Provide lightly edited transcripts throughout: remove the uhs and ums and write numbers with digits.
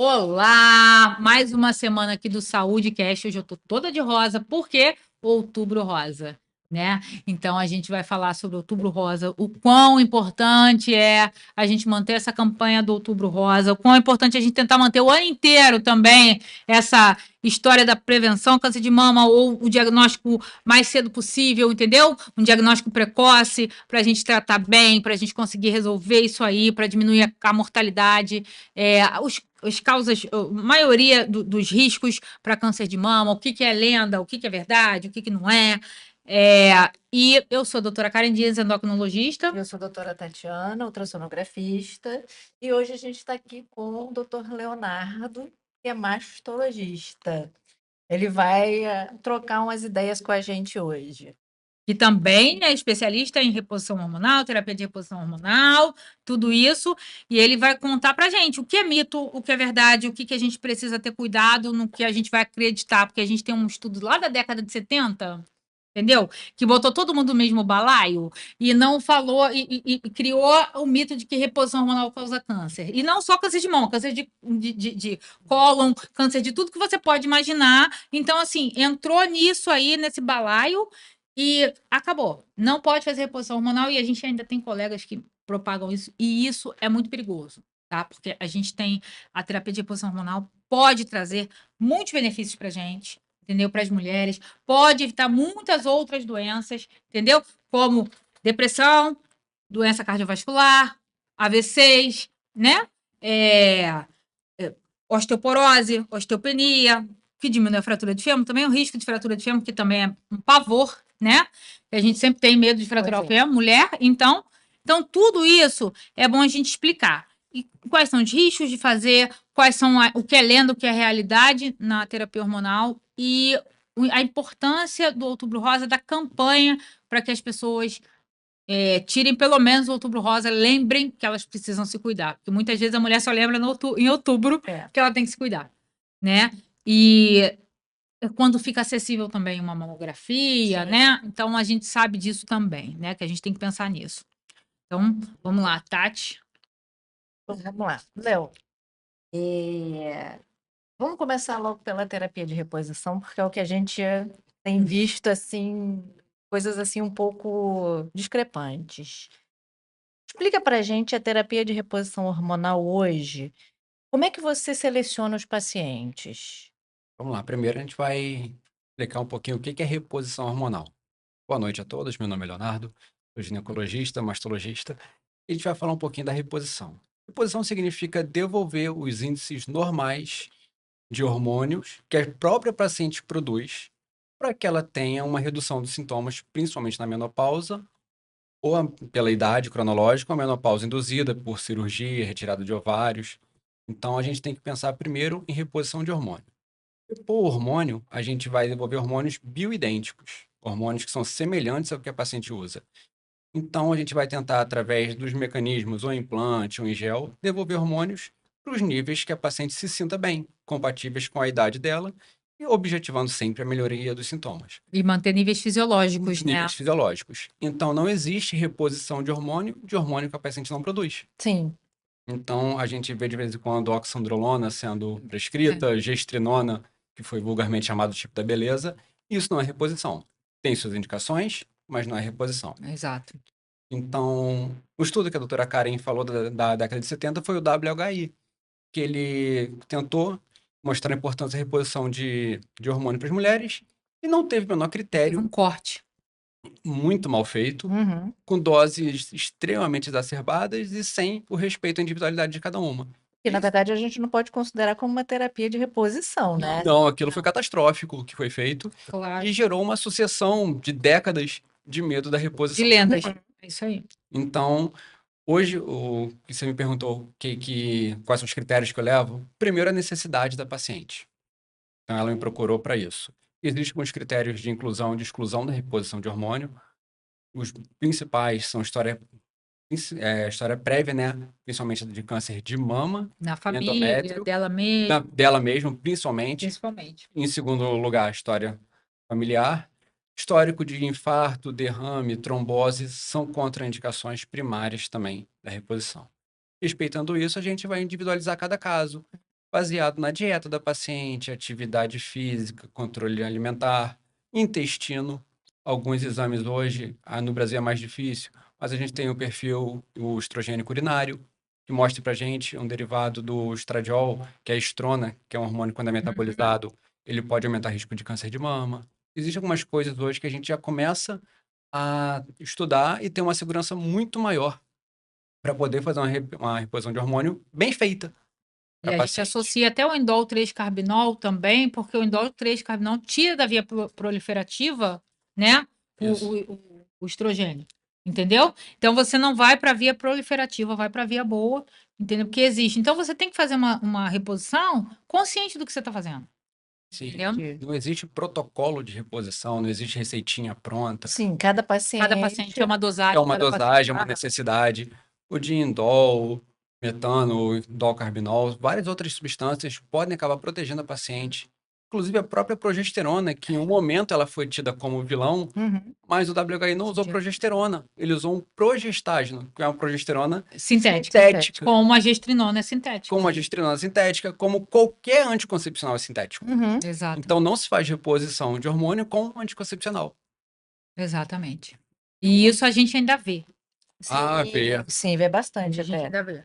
Olá! Mais uma semana aqui do Saúde Cast. Hoje eu tô toda de rosa, porque Outubro Rosa, né? Então a gente vai falar sobre Outubro Rosa, o quão importante é a gente manter essa campanha do Outubro Rosa, o quão importante é a gente tentar manter o ano inteiro também essa história da prevenção do câncer de mama ou o diagnóstico mais cedo possível, entendeu? Um diagnóstico precoce para a gente tratar bem, para a gente conseguir resolver isso aí, para diminuir a mortalidade, as causas, a maioria dos riscos para câncer de mama, o que, que é lenda, o que, que é verdade, o que, que não é. E eu sou a doutora Karen Dias, endocrinologista. Eu sou a doutora Tatiana, ultrassonografista, e hoje a gente está aqui com o doutor Leonardo, que é mastologista. Ele vai trocar umas ideias com a gente hoje. Que também é especialista em reposição hormonal, terapia de reposição hormonal, tudo isso, e ele vai contar para a gente o que é mito, o que é verdade, o que, que a gente precisa ter cuidado, no que a gente vai acreditar, porque a gente tem um estudo lá da década de 70, entendeu? Que botou todo mundo no mesmo balaio e não falou e criou o mito de que reposição hormonal causa câncer. E não só câncer de mama, câncer de cólon, câncer de tudo que você pode imaginar. Então, assim, entrou nisso aí, nesse balaio, e acabou. Não pode fazer reposição hormonal e a gente ainda tem colegas que propagam isso, e isso é muito perigoso, tá? Porque a gente tem a terapia de reposição hormonal pode trazer muitos benefícios para a gente, entendeu? Para as mulheres, pode evitar muitas outras doenças, entendeu? Como depressão, doença cardiovascular, AVCs, né? É, osteoporose, osteopenia, que diminui a fratura de fêmur, também o risco de fratura de fêmur, que também é um pavor, né? Que a gente sempre tem medo de Pois fraturar o é. fêmur, mulher, então tudo isso é bom a gente explicar. E quais são os riscos de fazer, quais são o que é lenda, o que é realidade na terapia hormonal e a importância do Outubro Rosa, da campanha, para que as pessoas tirem pelo menos o Outubro Rosa, lembrem que elas precisam se cuidar, porque muitas vezes a mulher só lembra em outubro É. que ela tem que se cuidar, né? E quando fica acessível também uma mamografia, Sim. né? Então a gente sabe disso também, né? Que a gente tem que pensar nisso. Então, vamos lá, Tati. Então, vamos lá. Léo, vamos começar logo pela terapia de reposição, porque é o que a gente tem visto, assim, coisas assim um pouco discrepantes. Explica pra gente a terapia de reposição hormonal hoje. Como é que você seleciona os pacientes? Vamos lá, primeiro a gente vai explicar um pouquinho o que que é reposição hormonal. Boa noite a todos, meu nome é Leonardo, sou ginecologista, mastologista, e a gente vai falar um pouquinho da reposição. Reposição significa devolver os índices normais de hormônios que a própria paciente produz para que ela tenha uma redução dos sintomas, principalmente na menopausa, ou pela idade cronológica, ou a menopausa induzida por cirurgia, retirada de ovários. Então a gente tem que pensar primeiro em reposição de hormônio. Por hormônio, a gente vai desenvolver hormônios bioidênticos, hormônios que são semelhantes ao que a paciente usa. Então, a gente vai tentar, através dos mecanismos, ou implante, ou em gel, devolver hormônios para os níveis que a paciente se sinta bem, compatíveis com a idade dela, e objetivando sempre a melhoria dos sintomas. E manter níveis fisiológicos, né? Níveis fisiológicos. Então, não existe reposição de hormônio que a paciente não produz. Sim. Então, a gente vê de vez em quando oxandrolona sendo prescrita, gestrinona, que foi vulgarmente chamado tipo da beleza. Isso não é reposição. Tem suas indicações, mas não é reposição. Exato. Então, o estudo que a doutora Karen falou da década de 70 foi o WHI, que ele tentou mostrar a importância da reposição de hormônio para as mulheres e não teve o menor Teve critério, um corte. muito mal feito, Uhum. com doses extremamente exacerbadas e sem o respeito à individualidade de cada uma. Que, na verdade, a gente não pode considerar como uma terapia de reposição, né? Não, aquilo foi catastrófico o que foi feito Claro. e gerou uma sucessão de décadas de medo da De reposição. lendas. É isso aí. Então, hoje, o que você me perguntou, quais são os critérios que eu levo? Primeiro, a necessidade da paciente. Então, ela me procurou para isso. Existem alguns critérios de inclusão e de exclusão da reposição de hormônio. Os principais são história prévia, né? Principalmente de câncer de mama, Na família, endométrio, dela mesma, dela mesma, principalmente. principalmente. Em segundo lugar, história familiar. Histórico de infarto, derrame, trombose são contraindicações primárias também da reposição. Respeitando isso, a gente vai individualizar cada caso, baseado na dieta da paciente, atividade física, controle alimentar, intestino. Alguns exames hoje, no Brasil é mais difícil, mas a gente tem o perfil, o estrogênico urinário, que mostra pra gente um derivado do estradiol, que é a estrona, que é um hormônio quando é metabolizado, ele pode aumentar o risco de câncer de mama. Existem algumas coisas hoje que a gente já começa a estudar e ter uma segurança muito maior para poder fazer uma reposição de hormônio bem feita E para a gente paciente. associa até o indol 3-carbinol também, porque o indol 3-carbinol tira da via proliferativa, né, Isso. o estrogênio, entendeu? Então você não vai para a via proliferativa, vai para a via boa, entendeu? Porque existe. Então você tem que fazer uma reposição consciente do que você está fazendo, Sim. entendeu? Não existe protocolo de reposição, não existe receitinha pronta. Sim, cada Cada paciente. paciente é uma dosagem. É uma cada dosagem, é paciente- uma necessidade. O diindol, metano, indol carbinol, várias outras substâncias podem acabar protegendo a paciente. Inclusive a própria progesterona, que em um momento ela foi tida como vilão, Uhum. mas o WHI não usou progesterona. Ele usou um progestágeno, que é uma progesterona Sintética. Com uma gestrinona sintética. como uma gestrinona sintética, como qualquer anticoncepcional é sintético. Uhum. Exato. Então não se faz reposição de hormônio com anticoncepcional. Exatamente. E isso a gente ainda vê. Vê. Sim, vê bastante A gente até. ainda vê.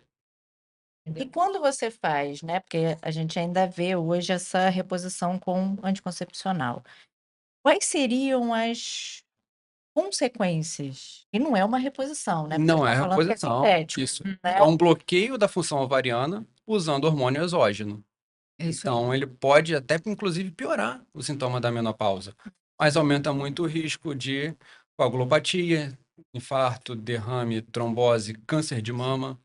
E quando você faz, né? Porque a gente ainda vê hoje essa reposição com anticoncepcional. Quais seriam as consequências? E não é uma reposição, né? Porque a gente Não é tá falando que é reposição. sintético, Isso. né? É um bloqueio da função ovariana usando hormônio exógeno. Isso aí. Então, ele pode até, inclusive, piorar o sintoma da menopausa. Mas aumenta muito o risco de coagulopatia, infarto, derrame, trombose, câncer de mama.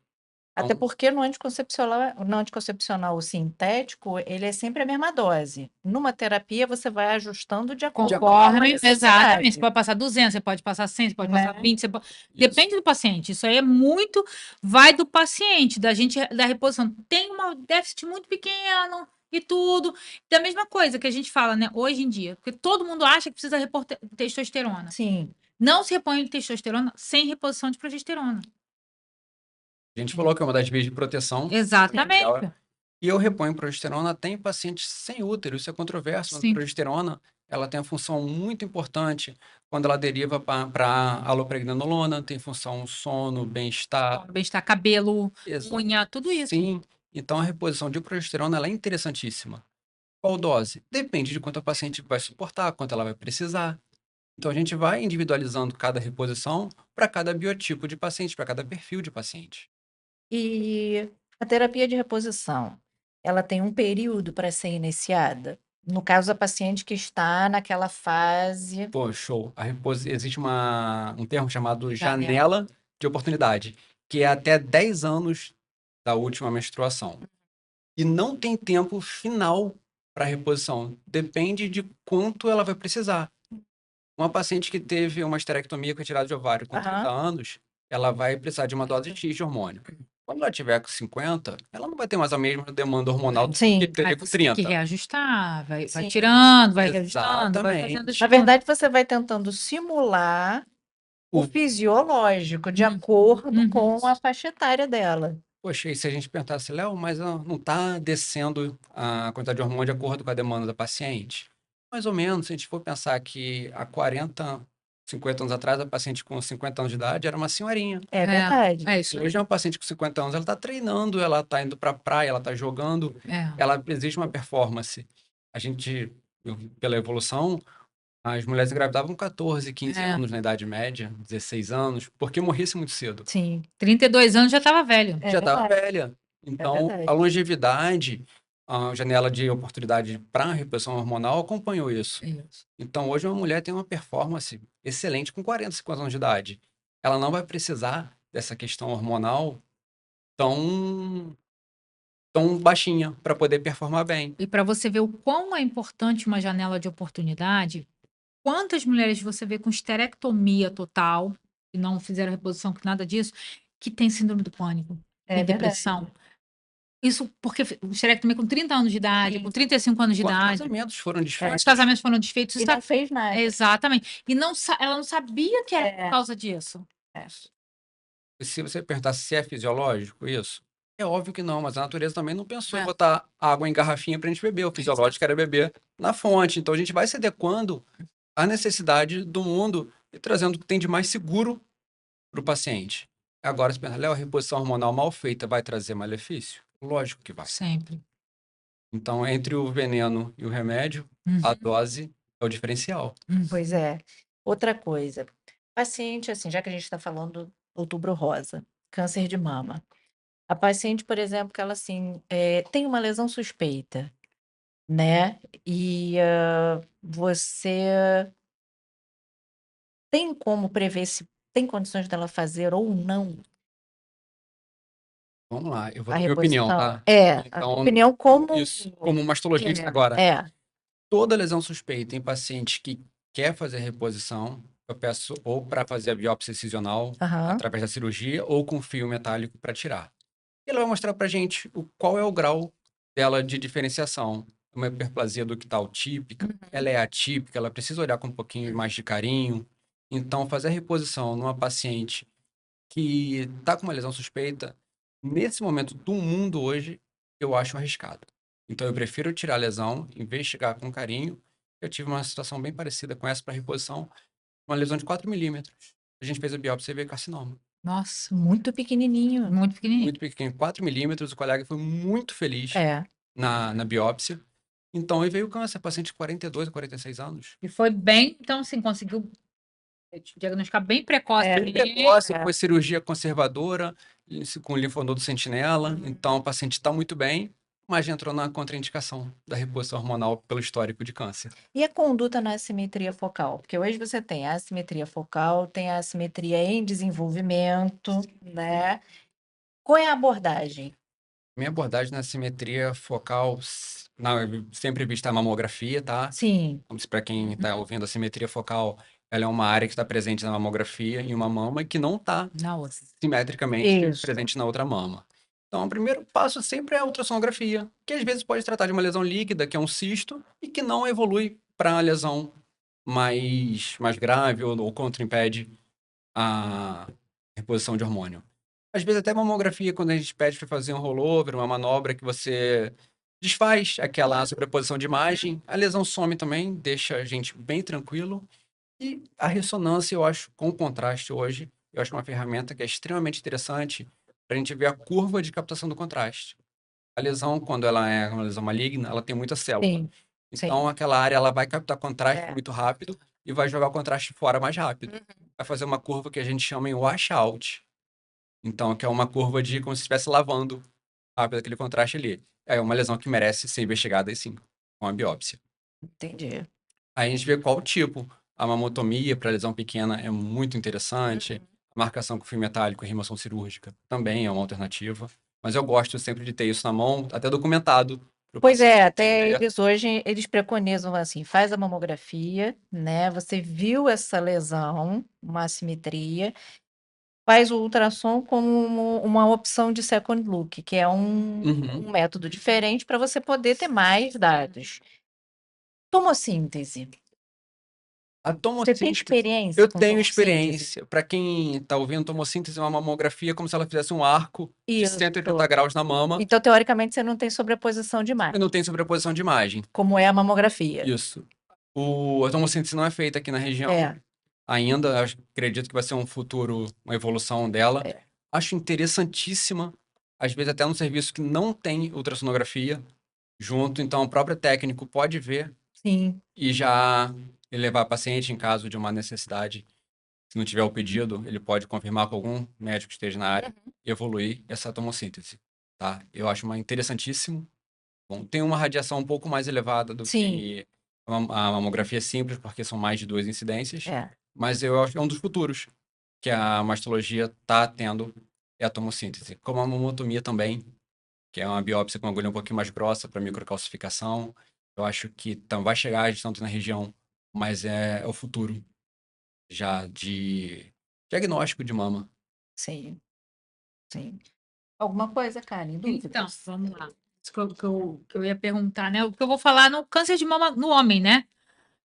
Até Então, porque no anticoncepcional sintético, ele é sempre a mesma dose. Numa terapia, você vai ajustando de acordo com a Conforme, necessidade. exatamente. Você pode passar 200, você pode passar 100, você pode Né? passar 20, isso. depende do paciente. Isso aí é muito, vai do paciente, da gente, da reposição. Tem um déficit muito pequeno e tudo. Da mesma coisa que a gente fala, né, hoje em dia, porque todo mundo acha que precisa repor testosterona. Sim. Não se repõe testosterona sem reposição de progesterona. A gente falou que é uma das vias de proteção. Exatamente. E eu reponho progesterona até em pacientes sem útero. Isso é controverso, mas a Sim. progesterona ela tem uma função muito importante quando ela deriva para alopregnanolona, tem função sono, bem-estar. Bem-estar, cabelo, Exato. unha, tudo isso. Sim, então a reposição de progesterona ela é interessantíssima. Qual dose? Depende de quanto a paciente vai suportar, quanto ela vai precisar. Então a gente vai individualizando cada reposição para cada biotipo de paciente, para cada perfil de paciente. E a terapia de reposição, ela tem um período para ser iniciada? No caso, a paciente que está naquela fase. Pô, show. Existe um termo chamado Janela. janela de oportunidade, que é até 10 anos da última menstruação. E não tem tempo final para reposição. Depende de quanto ela vai precisar. Uma paciente que teve uma esterectomia com retirada de ovário com 30 anos, ela vai precisar de uma dose X de hormônio. Quando ela tiver com 50, ela não vai ter mais a mesma demanda hormonal do Sim. que teria com Que 30. reajustar, vai Sim. tirando, vai reajustando, vai Exatamente. fazendo Na estímulo. verdade, você vai tentando simular o O- fisiológico de Uhum. acordo Uhum. com a faixa etária dela. Poxa, e se a gente perguntasse, Léo, mas não está descendo a quantidade de hormônio de acordo com a demanda da paciente? Mais ou menos, se a gente for pensar que há 40, 50 anos atrás, a paciente com 50 anos de idade era uma senhorinha. É verdade. É isso. Hoje, uma paciente com 50 anos, ela está treinando, ela está indo para a praia, ela está jogando, ela existe uma performance. A gente, pela evolução, as mulheres engravidavam com 14, 15 anos na idade média, 16 anos, porque morresse muito cedo. Sim. 32 anos já estava velho. É Já estava verdade. velha. Então, verdade. a longevidade, a janela de oportunidade para a reposição hormonal acompanhou isso. Isso. Então, hoje uma mulher tem uma performance excelente com 40, 50 anos de idade. Ela não vai precisar dessa questão hormonal tão, tão baixinha para poder performar bem. E para você ver o quão é importante uma janela de oportunidade, quantas mulheres você vê com esterectomia total, que não fizeram reposição, que nada disso, que tem síndrome do pânico, É tem verdade. depressão. Isso porque esterectomia com 30 anos de idade, com 35 anos de Quantos idade. casamentos foram Os desfeitos? casamentos foram desfeitos. E Isso não tá- fez nada. Exatamente. E ela não sabia que era por causa disso. E se você perguntar se é fisiológico isso, É óbvio que não, mas a natureza também não pensou em É. botar água em garrafinha pra gente beber. O fisiológico era beber na fonte. Então a gente vai se adequando à necessidade do mundo e trazendo o que tem de mais seguro para o paciente. Agora, se pensar, Léo, a reposição hormonal mal feita vai trazer malefício? Lógico que vai. Sempre. Então, entre o veneno e o remédio, a dose é o diferencial. Pois é. Outra coisa, paciente, assim, já que a gente está falando do outubro rosa, câncer de mama. A paciente, por exemplo, que ela, assim, tem uma lesão suspeita, né? E você tem como prever se tem condições dela fazer ou não Vamos lá, eu vou a dar minha opinião, reposição? tá? A Então, opinião como. isso, como mastologista agora, É. toda lesão suspeita em paciente que quer fazer reposição, eu peço ou para fazer a biópsia incisional Aham. através da cirurgia ou com fio metálico para tirar. E ela vai mostrar para gente qual é o grau dela de diferenciação. Uma hiperplasia ductal típica, ela é atípica, ela precisa olhar com um pouquinho mais de carinho. Então, fazer a reposição numa paciente que está com uma lesão suspeita, nesse momento do mundo hoje, eu acho arriscado. Então, eu prefiro tirar a lesão, investigar com carinho. Eu tive uma situação bem parecida com essa para reposição, uma lesão de 4 milímetros. A gente fez a biópsia e veio carcinoma. Nossa, Muito pequenininho. muito pequenininho. Muito pequeno, 4 milímetros. O colega foi muito feliz É. na biópsia. Então, e veio câncer, paciente de 42 a 46 anos. E foi bem, então, assim, conseguiu diagnosticar bem precoce É. Bem ali. precoce, foi cirurgia conservadora, com linfonodo sentinela. Então, o paciente está muito bem, mas já entrou na contraindicação da reposição hormonal pelo histórico de câncer. E a conduta na assimetria focal? Porque hoje você tem a assimetria focal, tem a assimetria em desenvolvimento, né? Qual é a abordagem? Minha abordagem na simetria focal, sempre vista a mamografia, tá? Sim. Para quem está ouvindo, a simetria focal, ela é uma área que está presente na mamografia em uma mama e que não está Na outra. simetricamente Isso. presente na outra mama. Então, o primeiro passo sempre é a ultrassonografia, que às vezes pode tratar de uma lesão líquida, que é um cisto, e que não evolui para uma lesão mais grave ou contraimpede a reposição de hormônio. Às vezes até mamografia, quando a gente pede para fazer um rollover, uma manobra que você desfaz aquela sobreposição de imagem, a lesão some também, deixa a gente bem tranquilo. E a ressonância, eu acho, com contraste hoje, eu acho uma ferramenta que é extremamente interessante para a gente ver a curva de captação do contraste. A lesão, quando ela é uma lesão maligna, ela tem muita célula. Sim. Então, aquela área ela vai captar contraste É. muito rápido e vai jogar o contraste fora mais rápido. Vai fazer uma curva que a gente chama em washout. Então, que é uma curva de como se estivesse lavando rápido aquele contraste ali. É uma lesão que merece ser investigada, sim, com a biópsia. Entendi. Aí a gente vê qual tipo. A mamotomia para lesão pequena é muito interessante. A marcação com fio metálico e remoção cirúrgica também é uma alternativa. Mas eu gosto sempre de ter isso na mão, até documentado. pro Pois é, paciente até entender. eles hoje, eles preconizam assim, faz a mamografia, né? Você viu essa lesão, uma assimetria, faz o ultrassom como uma opção de second look, que é Uhum. um método diferente para você poder ter mais dados. Tomossíntese. A Você tem tomossíntese, experiência eu com tenho tomossíntese? experiência. Para quem está ouvindo, tomossíntese é uma mamografia como se ela fizesse um arco de Isso. 180 graus na mama Então, teoricamente, você não tem sobreposição de e imagem, não tem sobreposição de imagem. como é a mamografia. Isso. A tomossíntese não é feita aqui na região É, ainda. Acredito que vai ser um futuro, uma evolução dela. É. Acho interessantíssima. Às vezes até num serviço que não tem ultrassonografia junto. Então, o próprio técnico pode ver sim. e já levar a paciente em caso de uma necessidade. Se não tiver o pedido, ele pode confirmar com algum médico que esteja na área e evoluir essa tomossíntese, tá? Eu acho uma interessantíssimo. Bom, tem uma radiação um pouco mais elevada do Sim. que a mamografia simples, porque são mais de 2 incidências, É. mas eu acho que é um dos futuros que a mastologia está tendo é a tomossíntese. Como a mamotomia também, que é uma biópsia com uma agulha um pouquinho mais grossa para microcalcificação. Eu acho que vai chegar a tanto na região, mas é o futuro já de diagnóstico de mama. Sim. Sim. Alguma coisa, Karen? Então, Dúvidas? vamos lá. Isso que eu ia perguntar, né? O que eu vou falar no câncer de mama no homem, né?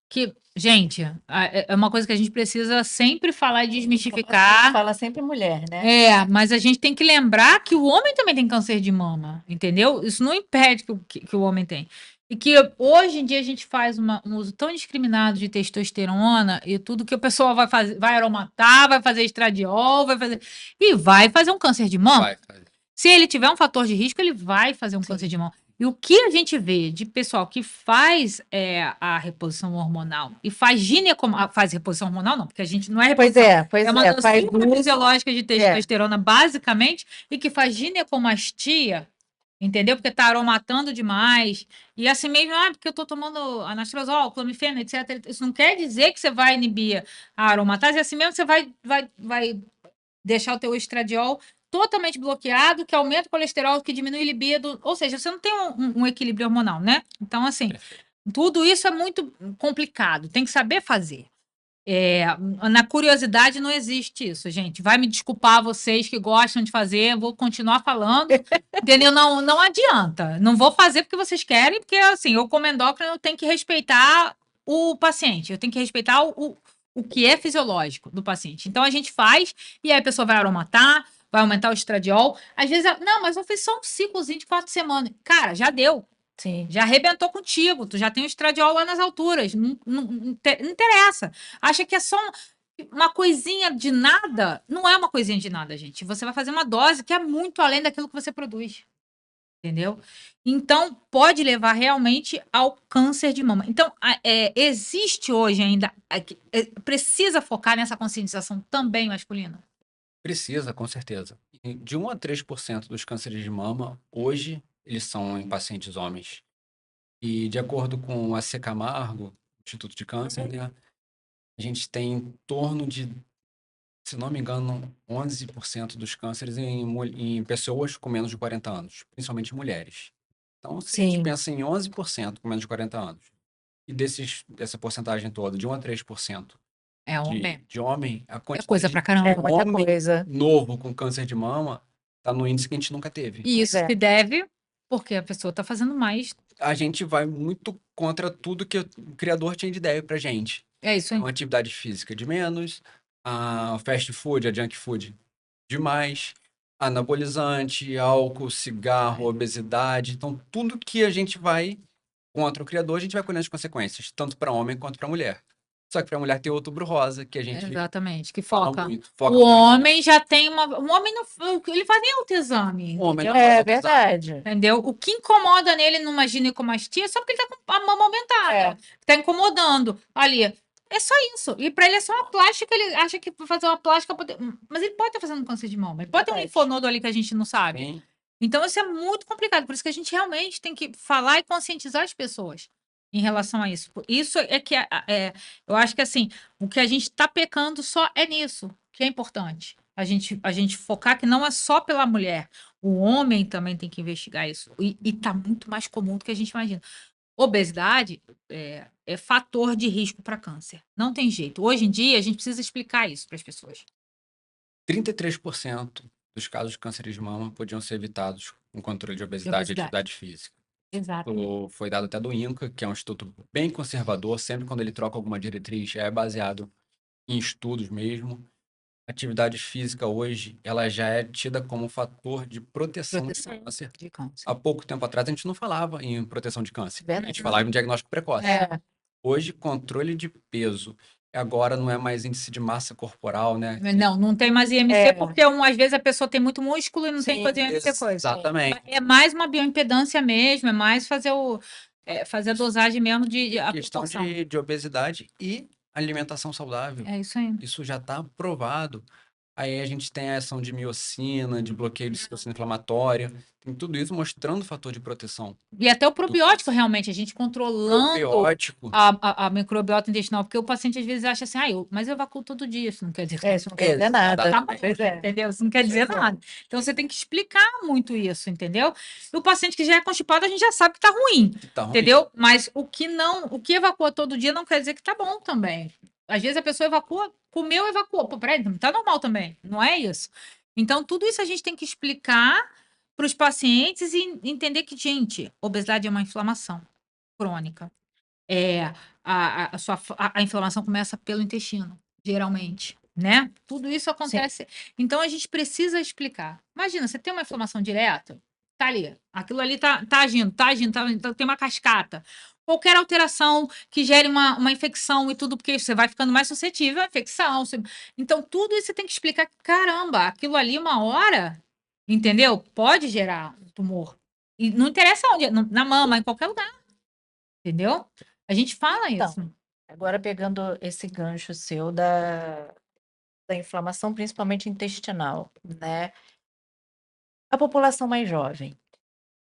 Que, gente, é uma coisa que a gente precisa sempre falar e A gente desmistificar. fala sempre mulher, né? Mas a gente tem que lembrar que o homem também tem câncer de mama, entendeu? Isso não impede que o homem tem. E que hoje em dia a gente faz um uso tão indiscriminado de testosterona e tudo que a pessoa vai fazer, vai aromatar, vai fazer estradiol, vai fazer um câncer de mama. Vai, vai. Se ele tiver um fator de risco, ele vai fazer um câncer de mama. E o que a gente vê de pessoal que faz a reposição hormonal e faz faz reposição hormonal, não, porque a gente não é reposição. É uma doença faz fisiológica de testosterona, basicamente, e que faz ginecomastia, entendeu? Porque tá aromatando demais. E assim mesmo, porque eu tô tomando anastrozol, clomifeno, etc. Isso não quer dizer que você vai inibir a aromatase, e assim mesmo você vai deixar o teu estradiol totalmente bloqueado, que aumenta o colesterol, que diminui o libido, ou seja, você não tem um equilíbrio hormonal, né? Então, assim, tudo isso é muito complicado, tem que saber fazer. Na curiosidade não existe isso, gente. Vai me desculpar vocês que gostam de fazer, eu vou continuar falando, entendeu? Não adianta. Não vou fazer porque vocês querem, porque assim, eu como endócrino eu tenho que respeitar o paciente, eu tenho que respeitar o que é fisiológico do paciente. Então a gente faz e aí a pessoa vai aromatar, vai aumentar o estradiol. Às vezes, não, mas eu fiz só um ciclozinho de 4 semanas. Cara, já deu. Sim. Já arrebentou contigo, tu já tem o estradiol lá nas alturas. Não interessa. Acha que é só uma coisinha de nada? Não é uma coisinha de nada, gente. Você vai fazer uma dose que é muito além daquilo que você produz. Entendeu? Então, pode levar realmente ao câncer de mama. Então, existe hoje ainda. Precisa focar nessa conscientização também masculina? Precisa, com certeza. E de 1 a 3% dos cânceres de mama, hoje, eles são em pacientes homens. E de acordo com a C. Camargo, Instituto de Câncer, né, a gente tem em torno de, se não me engano, 11% dos cânceres em pessoas com menos de 40 anos, principalmente mulheres. Então, se a gente Sim. pensa em 11% com menos de 40 anos, e dessa porcentagem toda, de 1 a 3% É homem. de homem, a É quantidade coisa pra de caramba. É muita homem coisa. novo com câncer de mama está no índice que a gente nunca teve. E isso é. se deve porque a pessoa está fazendo mais. A gente vai muito contra tudo que o criador tinha de ideia pra gente. É isso aí. Uma atividade física de menos, a fast food, a junk food demais, anabolizante, álcool, cigarro, obesidade. Então, tudo que a gente vai contra o criador, a gente vai colhendo as consequências, tanto para homem quanto para mulher. Só que para mulher tem o Outubro Rosa, que a gente Exatamente, que fala foca. muito. Foca O muito. homem já tem uma. O homem não. Ele faz nem autoexame. O homem não entendeu? faz É autoexame. verdade. Entendeu? O que incomoda nele numa ginecomastia é só porque ele tá com a mama aumentada. Tá incomodando ali. É só isso. E para ele é só uma plástica, ele acha que vai fazer uma plástica. Mas ele pode estar fazendo câncer de mama. Ele pode ter um Verdade. linfonodo ali que a gente não sabe. Sim. Então, isso é muito complicado. Por isso que a gente realmente tem que falar e conscientizar as pessoas em relação a isso. Isso é que eu acho que assim, o que a gente está pecando só é nisso, que é importante. A gente focar que não é só pela mulher. O homem também tem que investigar isso. E está muito mais comum do que a gente imagina. Obesidade é fator de risco para câncer. Não tem jeito. Hoje em dia, a gente precisa explicar isso para as pessoas. 33% dos casos de câncer de mama podiam ser evitados com controle de obesidade e atividade física. Exato. Foi dado até do INCA, que é um instituto bem conservador, sempre quando ele troca alguma diretriz, é baseado em estudos mesmo. Atividade física hoje, ela já é tida como fator de proteção de câncer. De câncer. Há pouco tempo atrás, a gente não falava em proteção de câncer. A Verdade. gente falava em diagnóstico precoce. Hoje, controle de peso. Agora não é mais índice de massa corporal, né? Não tem mais IMC, porque às vezes a pessoa tem muito músculo e não tem coisa de IMC coisa. Exatamente. É mais uma bioimpedância mesmo, é mais fazer fazer a dosagem mesmo a Questão proporção. de obesidade e alimentação saudável. É isso aí. Isso já está provado. Aí a gente tem a ação de miocina, de bloqueio de citocina inflamatória. Tem tudo isso mostrando o fator de proteção. E até o probiótico, realmente, a gente controlando Probiótico. a microbiota intestinal, porque o paciente às vezes acha assim, mas eu evacuo todo dia, isso não quer dizer Isso não quer dizer nada. Tá bom, entendeu? Isso não quer dizer nada. Então você tem que explicar muito isso, entendeu? E o paciente que já é constipado, a gente já sabe que tá ruim, entendeu? Mas o que evacua todo dia não quer dizer que tá bom também. Às vezes a pessoa evacua, comeu, evacuou. Pô, peraí, não tá normal também, não é isso? Então tudo isso a gente tem que explicar para os pacientes e entender que, gente, obesidade é uma inflamação crônica. a inflamação começa pelo intestino, geralmente, né? Tudo isso acontece. Então a gente precisa explicar. Imagina, você tem uma inflamação direta, tá ali, aquilo ali tá agindo, então tem uma cascata. Qualquer alteração que gere uma infecção e tudo, porque você vai ficando mais suscetível à infecção. Então, tudo isso você tem que explicar. Caramba, aquilo ali, uma hora, entendeu? Pode gerar um tumor. E não interessa onde, na mama, em qualquer lugar. Entendeu? A gente fala Então, isso. agora pegando esse gancho seu da inflamação, principalmente intestinal, né? A população mais jovem,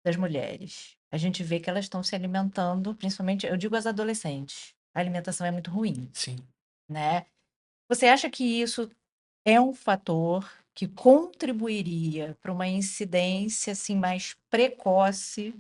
das mulheres, a gente vê que elas estão se alimentando, principalmente, eu digo as adolescentes, a alimentação é muito ruim, Sim. né? Você acha que isso é um fator que contribuiria para uma incidência assim mais precoce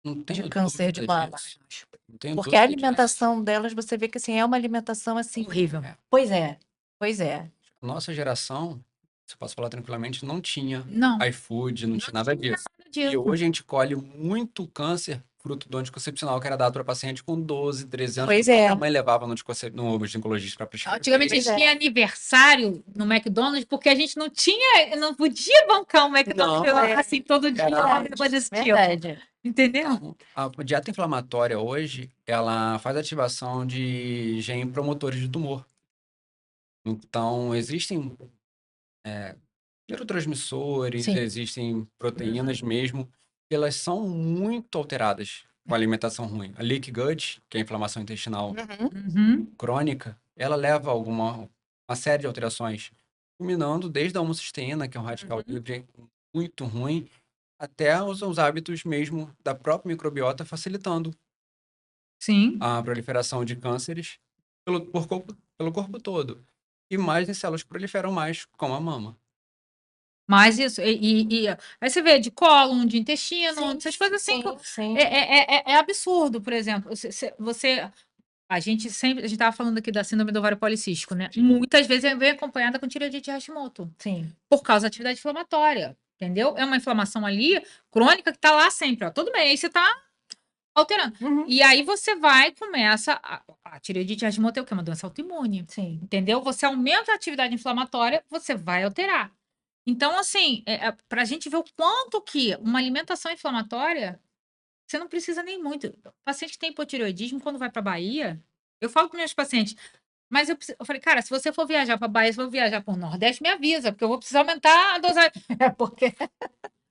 Não de tenho câncer de dúvida mama? disso. Não tenho Porque a dúvida disso. alimentação delas, você vê que assim, é uma alimentação assim. Horrível. Pois é, pois é. Nossa geração, se eu posso falar tranquilamente, não tinha Não, iFood, não tinha nada disso. nada E disso. hoje a gente colhe muito câncer fruto do anticoncepcional que era dado para paciente com 12, 13 anos. Pois que é. Minha mãe levava no ginecologista para prescrever. Antigamente a Pois gente é. tinha aniversário no McDonald's porque a gente não podia bancar um McDonald's Não, assim todo dia, Era- alguma coisa desse tipo. Verdade. Entendeu? Então, a dieta inflamatória hoje, ela faz ativação de gene promotores de tumor. Então, existem neurotransmissores, Sim. existem proteínas mesmo, que elas são muito alteradas com a alimentação ruim. A leaky gut, que é a inflamação intestinal Uhum. crônica, ela leva a uma série de alterações, culminando desde a homocisteína, que é um radical livre muito ruim, até os hábitos mesmo da própria microbiota, facilitando Sim. a proliferação de cânceres pelo corpo todo. E mais em células que proliferam mais, como a mama. Mas isso, aí você vê de cólon, de intestino, Sim, essas coisas assim. sim. É absurdo, por exemplo. A gente estava falando aqui da síndrome do ovário policístico, né? Muitas vezes vem acompanhada com tireoidite Hashimoto, Sim. por causa da atividade inflamatória, entendeu? É uma inflamação ali, crônica, que tá lá sempre, ó. Todo mês você tá alterando. Uhum. E aí você vai e começa. A tireoidite Hashimoto é o quê? Uma doença autoimune, Sim. entendeu? Você aumenta a atividade inflamatória, você vai alterar. Então, assim, para a gente ver o quanto que uma alimentação inflamatória, você não precisa nem muito. O paciente que tem hipotireoidismo, quando vai para a Bahia, eu falo para meus pacientes, mas eu falei, cara, se você for viajar para a Bahia, se for viajar para o Nordeste, me avisa, porque eu vou precisar aumentar a dosagem. Porque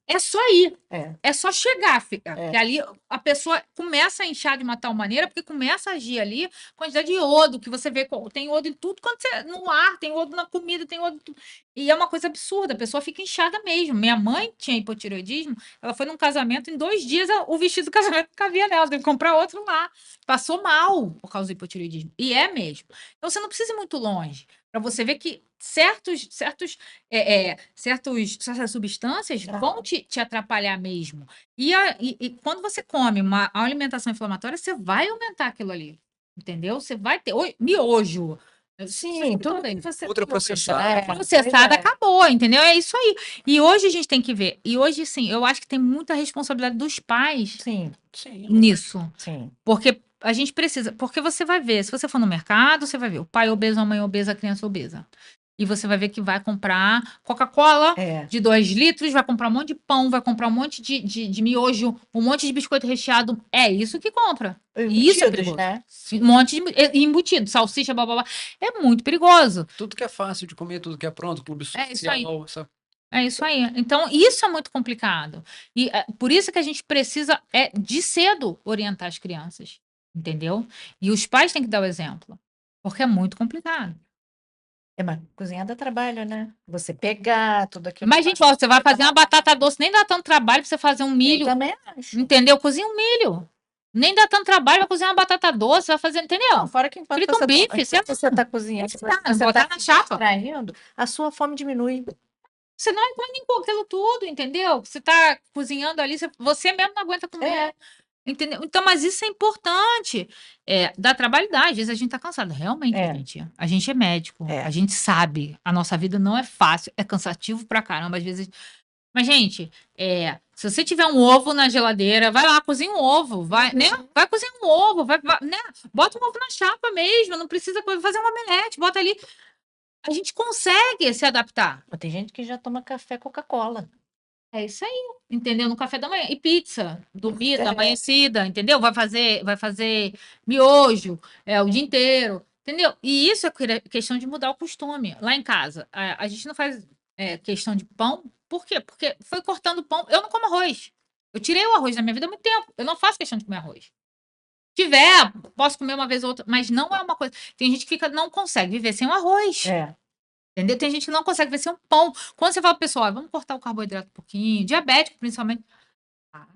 É só ir. é. É só chegar, fica. É. Que ali a pessoa começa a inchar de uma tal maneira, porque começa a agir ali a quantidade de iodo, que você vê, tem iodo em tudo, quando você, no ar, tem iodo na comida, tem iodo em tudo. E é uma coisa absurda, a pessoa fica inchada mesmo. Minha mãe tinha hipotireoidismo, ela foi num casamento, em 2 dias o vestido do casamento não cabia nela, teve que comprar outro lá. Passou mal por causa do hipotireoidismo. E é mesmo. Então você não precisa ir muito longe para você ver que certas substâncias vão te atrapalhar mesmo. E quando você come uma alimentação inflamatória, você vai aumentar aquilo ali. Entendeu? Você vai ter. Miojo. Sim, tudo que você Ultraprocessado. Processada, acabou, entendeu? É isso aí. E hoje a gente tem que ver. E hoje, sim, eu acho que tem muita responsabilidade dos pais Sim, nisso. sim. Porque a gente precisa. Porque você vai ver, se você for no mercado, você vai ver o pai obeso, a mãe obesa, a criança obesa. E você vai ver que vai comprar Coca-Cola É. de 2 litros, vai comprar um monte de pão, vai comprar um monte de miojo, um monte de biscoito recheado. É isso que compra. Isso é Embutidos, perigoso. né? Um monte de embutido, salsicha, blá, blá, blá. É muito perigoso. Tudo que é fácil de comer, tudo que é pronto, clube É isso aí. social, sabe? É isso aí. Então, isso é muito complicado. E por isso que a gente precisa, de cedo, orientar as crianças. Entendeu? E os pais têm que dar o exemplo. Porque é muito complicado. Mas cozinhar dá trabalho, né? Você pegar tudo aquilo. Mas, gente, ó, você vai fazer uma batata doce, nem dá tanto trabalho pra você fazer um Eu milho. também acho. Entendeu? Cozinha um milho. Nem dá tanto trabalho, vai cozinhar uma batata doce, vai fazer, entendeu? Não, fora que enquanto Frita um você bife, enquanto você tá cozinhando, você botar tá na chapa. extraindo, a sua fome diminui. Você não aguenta nem aquilo tudo, entendeu? Você tá cozinhando ali, você mesmo não aguenta comer. É. Entendeu? Então, mas isso é importante. Dá trabalho, dá. Às vezes a gente tá cansado. Realmente, É. a gente é médico. É. A gente sabe. A nossa vida não é fácil. É cansativo pra caramba. Às vezes Mas, gente, se você tiver um ovo na geladeira, vai lá, cozinha um ovo, vai, né? Vai cozinhar um ovo, né? Bota um ovo na chapa mesmo, não precisa fazer um omelete, bota ali. A gente consegue se adaptar. Mas tem gente que já toma café Coca-Cola. É isso aí, entendeu? No café da manhã. E pizza, dormida, amanhecida, entendeu? Vai fazer miojo o dia inteiro, entendeu? E isso é questão de mudar o costume. Lá em casa, a gente não faz questão de pão. Por quê? Porque foi cortando pão. Eu não como arroz. Eu tirei o arroz da minha vida há muito tempo. Eu não faço questão de comer arroz. Se tiver, posso comer uma vez ou outra, mas não é uma coisa. Tem gente que não consegue viver sem o arroz. É. Entendeu? Tem gente que não consegue ver sem um pão. Quando você fala, pessoal, vamos cortar o carboidrato um pouquinho, diabético principalmente. Ah,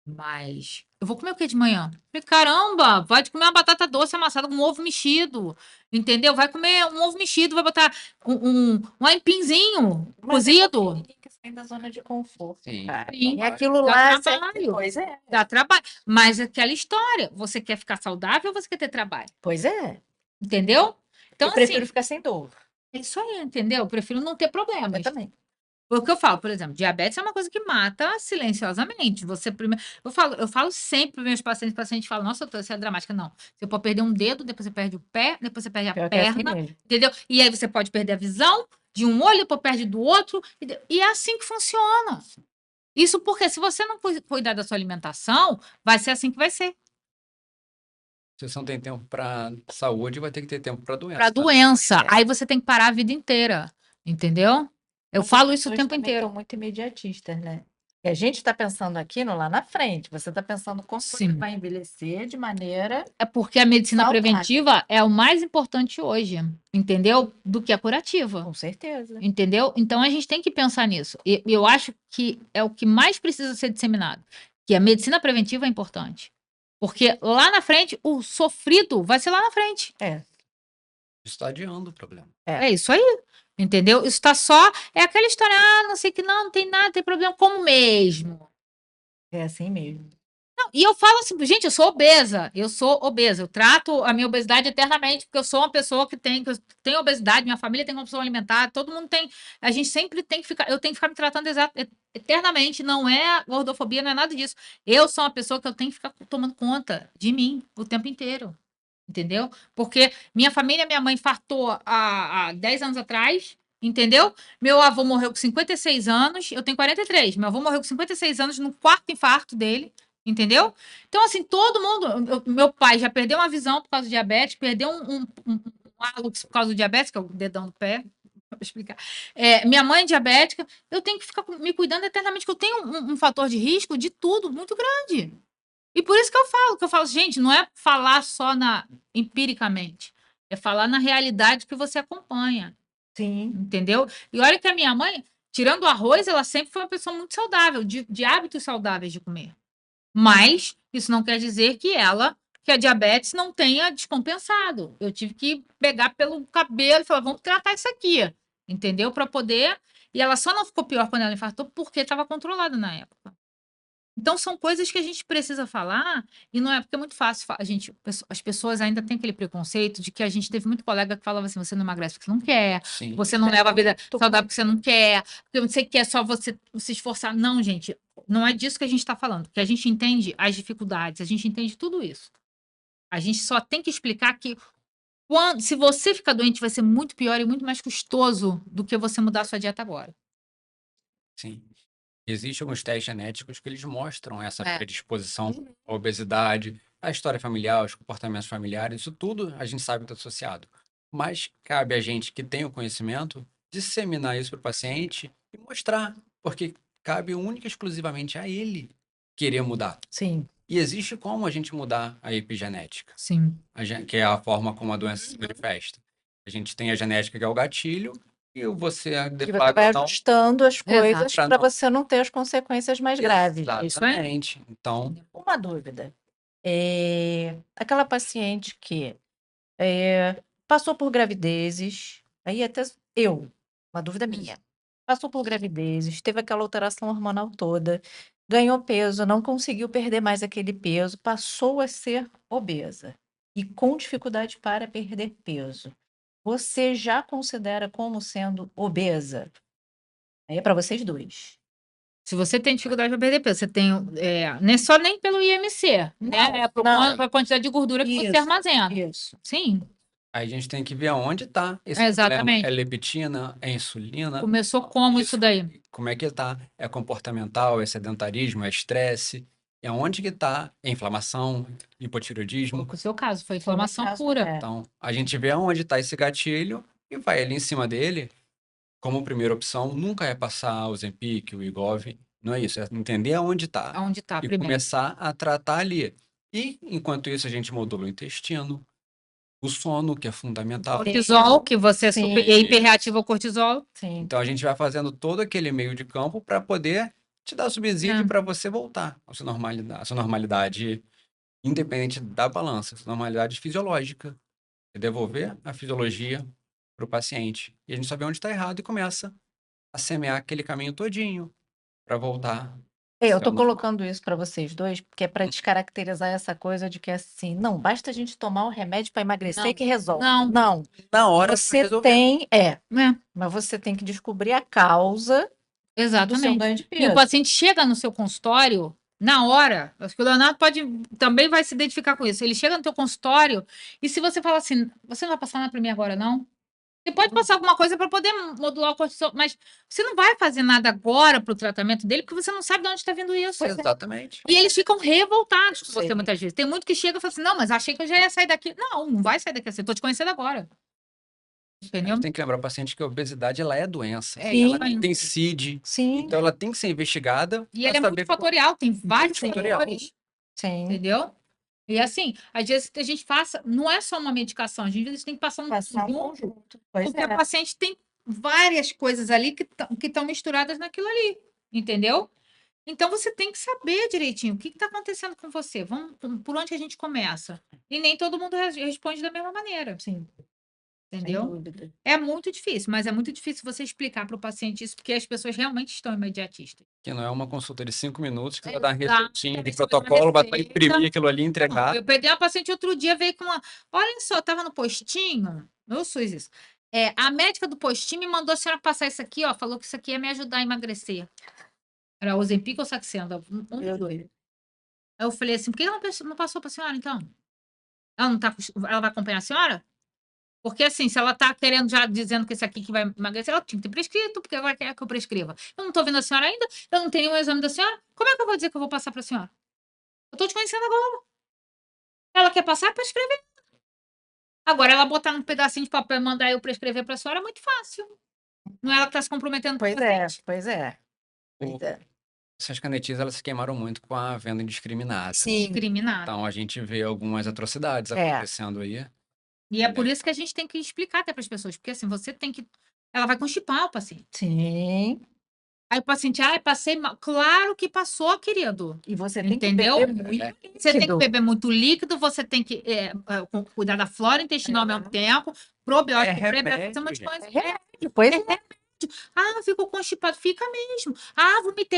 mas eu vou comer o que de manhã? Falei, caramba, vai comer uma batata doce amassada com um ovo mexido. Entendeu? Vai comer um ovo mexido, vai botar um aipimzinho Mas cozido. tem que sair da zona de conforto, Sim. cara. Sim. E aquilo Dá lá... trabalho. Pois é. Dá trabalho. Mas é aquela história. Você quer ficar saudável ou você quer ter trabalho? Pois é. Entendeu? Então, Eu prefiro assim, ficar sem dor. é isso aí, entendeu? Eu prefiro não ter Eu problemas. também. Porque eu falo, por exemplo, diabetes é uma coisa que mata silenciosamente. Você primeiro, eu falo sempre para meus pacientes falam, nossa, doutora, isso é dramática. Não. Você pode perder um dedo, depois você perde o pé, depois você perde a Pior que é assim perna, mesmo. entendeu? E aí você pode perder a visão de um olho, depois perde do outro. E é assim que funciona. Isso porque se você não cuidar da sua alimentação, vai ser assim que vai ser. Se você não tem tempo para saúde, vai ter que ter tempo para doença. Para tá? doença. É. Aí você tem que parar a vida inteira. Entendeu? Eu Mas falo as isso o pessoas tempo também inteiro. estão muito imediatistas, né? E a gente está pensando aqui no lá na frente. Você está pensando como você Sim. vai envelhecer de maneira... É porque a medicina Saudável. preventiva é o mais importante hoje, entendeu? Do que a curativa, Com certeza. entendeu? Então a gente tem que pensar nisso. E eu acho que é o que mais precisa ser disseminado, que a medicina preventiva é importante. Porque lá na frente, o sofrido vai ser lá na frente. É. Isso está adiando o problema. É isso aí, entendeu? Isso tá só. É aquela história, não sei que não tem nada, tem problema, como mesmo. É assim mesmo. Não, e eu falo assim, gente, eu sou obesa, eu trato a minha obesidade eternamente, porque eu sou uma pessoa que tem obesidade, minha família tem compulsão alimentar, todo mundo tem, a gente sempre tem que ficar, eu tenho que ficar me tratando eternamente, não é gordofobia, não é nada disso. Eu sou uma pessoa que eu tenho que ficar tomando conta de mim o tempo inteiro, entendeu? Porque minha família, minha mãe infartou há 10 anos atrás, entendeu? Meu avô morreu com 56 anos, eu tenho 43, meu avô morreu com 56 anos no quarto infarto dele. Entendeu? Então, assim, todo mundo. Meu pai já perdeu uma visão por causa do diabetes, perdeu um hálux por causa do diabetes, que é o dedão do pé. Vou explicar. Minha mãe é diabética, eu tenho que ficar me cuidando eternamente, que eu tenho um fator de risco de tudo muito grande. E por isso que eu falo, gente, não é falar só empiricamente, é falar na realidade que você acompanha. Sim. Entendeu? E olha que a minha mãe, tirando o arroz, ela sempre foi uma pessoa muito saudável, de hábitos saudáveis de comer. Mas isso não quer dizer que a diabetes não tenha descompensado. Eu tive que pegar pelo cabelo e falar, vamos tratar isso aqui, entendeu? Para poder. E ela só não ficou pior quando ela infartou porque estava controlada na época. Então são coisas que a gente precisa falar e não é porque é muito fácil. As pessoas ainda têm aquele preconceito de que a gente teve muito colega que falava assim: você não emagrece porque você não quer, Sim. você não leva a vida saudável porque você não quer, porque você quer só você se esforçar. Não, gente, não é disso que a gente está falando, porque a gente entende as dificuldades, a gente entende tudo isso. A gente só tem que explicar que se você ficar doente, vai ser muito pior e muito mais custoso do que você mudar a sua dieta agora. Sim. Existem alguns testes genéticos que eles mostram essa É. predisposição à obesidade, a história familiar, os comportamentos familiares, isso tudo a gente sabe que está associado. Mas cabe a gente que tem o conhecimento disseminar isso para o paciente e mostrar, porque cabe única e exclusivamente a ele querer mudar. Sim. E existe como a gente mudar a epigenética, Sim. que é a forma como a doença se manifesta. A gente tem a genética que é o gatilho, e você E você vai ajustando as coisas Pra para não- você não ter as consequências mais graves. Isso aí. Exatamente. Então, Uma dúvida. Aquela paciente que passou por gravidezes, aí até uma dúvida minha, passou por gravidezes, teve aquela alteração hormonal toda, ganhou peso, não conseguiu perder mais aquele peso, passou a ser obesa e com dificuldade para perder peso. Você já considera como sendo obesa? Aí é para vocês dois. Se você tem dificuldade para perder peso, você tem, não é só nem pelo IMC, né? É não. a quantidade de gordura que você Isso, armazena. Isso. Sim, Aí a gente tem que ver aonde está esse problema. exatamente. É leptina, é insulina? Começou como isso daí? Como é que tá? É comportamental, é sedentarismo, é estresse? E aonde que tá? É inflamação, hipotireoidismo? O seu caso foi Foi o meu inflamação caso, pura. Então, a gente vê aonde está esse gatilho e vai ali em cima dele. Como primeira opção, nunca é passar o Ozempic, o Wegovy, não é isso, é entender aonde está Aonde está e primeiro? começar a tratar ali. E, enquanto isso, a gente modula o intestino, o sono, que é fundamental. Cortisol, que você Sim. é hiperreativo ao cortisol. Sim. Então, a gente vai fazendo todo aquele meio de campo para poder te dar subsídio para você voltar à sua normalidade, independente da balança, sua normalidade fisiológica. É devolver a fisiologia para o paciente. E a gente sabe onde está errado e começa a semear aquele caminho todinho para voltar. Eu ao tô normal. colocando isso para vocês dois, porque é para descaracterizar essa coisa de que assim, não basta a gente tomar o remédio para emagrecer Não. que resolve. Não. Não. Na hora Você resolver. tem, É, mas você tem que descobrir a causa do seu exatamente. ganho de E o peso. paciente chega no seu consultório, na hora, acho que o Leonardo também vai se identificar com isso. Ele chega no teu consultório e se você fala assim, você não vai passar nada para mim agora, não? Você pode passar alguma coisa para poder modular o cortisol, mas você não vai fazer nada agora para o tratamento dele, porque você não sabe de onde está vindo isso. Exatamente. E eles ficam revoltados com você Sim. muitas vezes. Tem muito que chega e fala assim, não, mas achei que eu já ia sair daqui. Não, não vai sair daqui assim, eu tô te conhecendo agora. A Entendeu? gente tem que lembrar o paciente que a obesidade ela é doença. É, Sim. Ela tem CID, Sim, então ela tem que ser investigada E para ele é saber multifatorial, tem vários Multifatorial. fatores, sim. entendeu? E assim, às vezes a gente passa, não é só uma medicação, às vezes tem que passar um Passar um conjunto, conjunto. Pois porque é. o paciente tem várias coisas ali que estão misturadas naquilo ali, entendeu? Então você tem que saber direitinho o que está acontecendo com você. Por onde que a gente começa? E nem todo mundo responde da mesma maneira, Sim, sem entendeu? dúvida. É muito difícil, mas é muito difícil você explicar para o paciente isso, porque as pessoas realmente estão imediatistas. que não é uma consulta de 5 minutos que você vai dar uma Exato, receitinha de você vai dar uma protocolo, vai receita. imprimir aquilo ali e entregar. Eu peguei uma paciente outro dia, veio com uma. Olha só, estava no postinho, meu SUS isso. A médica do postinho me mandou a senhora passar isso aqui, ó. Falou que isso aqui ia me ajudar a emagrecer. Era Ozempic ou Saxenda? Meu Deus. Aí eu falei assim, por que ela não passou para a senhora, então? Ela não tá, ela vai acompanhar a senhora? Porque assim, se ela tá querendo já dizendo que esse aqui que vai emagrecer, ela tinha que ter prescrito, porque agora quer que eu prescreva. Eu não tô vendo a senhora ainda, eu não tenho nenhum exame da senhora. Como é que eu vou dizer que eu vou passar para a senhora? Eu tô te conhecendo agora. Ela quer passar para escrever. Agora, ela botar num pedacinho de papel e mandar eu prescrever para a senhora é muito fácil. Não é ela que está se comprometendo com Pois você. é, pois é. O- Pois é. Essas canetinhas elas se queimaram muito com a venda indiscriminada. Sim. Discriminado. Então a gente vê algumas atrocidades acontecendo aí. E é por isso que a gente tem que explicar até para as pessoas, porque assim, você tem que. Ela vai constipar o paciente. Sim. Aí o paciente, passei mal. Claro que passou, querido. E você tem que Entendeu? beber muito Você tem que líquido. beber muito líquido, você tem que cuidar da flora intestinal ao mesmo tempo, probiótico, pré-biótico, um monte de coisa. Remédio, pois é. Ficou constipado. Fica mesmo.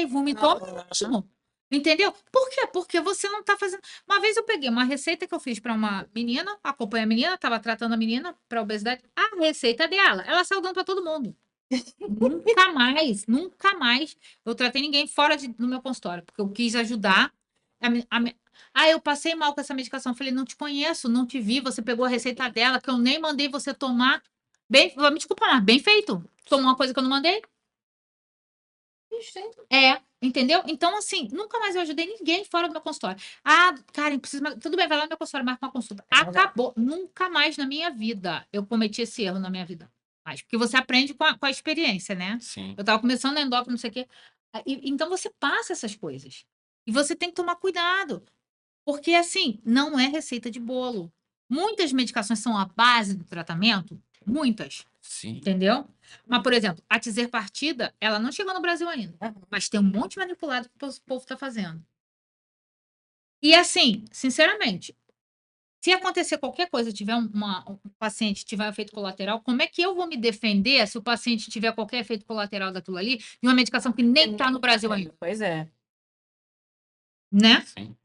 Vomitou mesmo. Entendeu? Por quê? Porque você não tá fazendo. Uma vez eu peguei uma receita que eu fiz para uma menina, acompanhei a menina, estava tratando a menina para obesidade. A receita dela, ela saiu dando para todo mundo. Nunca mais eu tratei ninguém fora do meu consultório, porque eu quis ajudar. Eu passei mal com essa medicação. Falei, não te conheço, não te vi. Você pegou a receita dela, que eu nem mandei você tomar. Me desculpa, mas bem feito. Tomou uma coisa que eu não mandei. Entendeu? Então, assim, nunca mais eu ajudei ninguém fora do meu consultório. Karen, precisa. Tudo bem, vai lá no meu consultório, marca uma consulta. Acabou. Nunca mais na minha vida eu cometi esse erro na minha vida. Mas, porque você aprende com a experiência, né? Sim. Eu tava começando na endócrino, não sei o quê. Então, você passa essas coisas. E você tem que tomar cuidado. Porque, assim, não é receita de bolo. Muitas medicações são a base do tratamento. Muitas. Sim. Entendeu? Mas, por exemplo, a Tizerpartida, ela não chegou no Brasil ainda. Mas tem um monte de manipulado que o povo está fazendo. E assim, sinceramente, se acontecer qualquer coisa, tiver um paciente tiver efeito colateral, como é que eu vou me defender se o paciente tiver qualquer efeito colateral daquilo ali e uma medicação que nem está no Brasil ainda? Pois é. Né? Sim.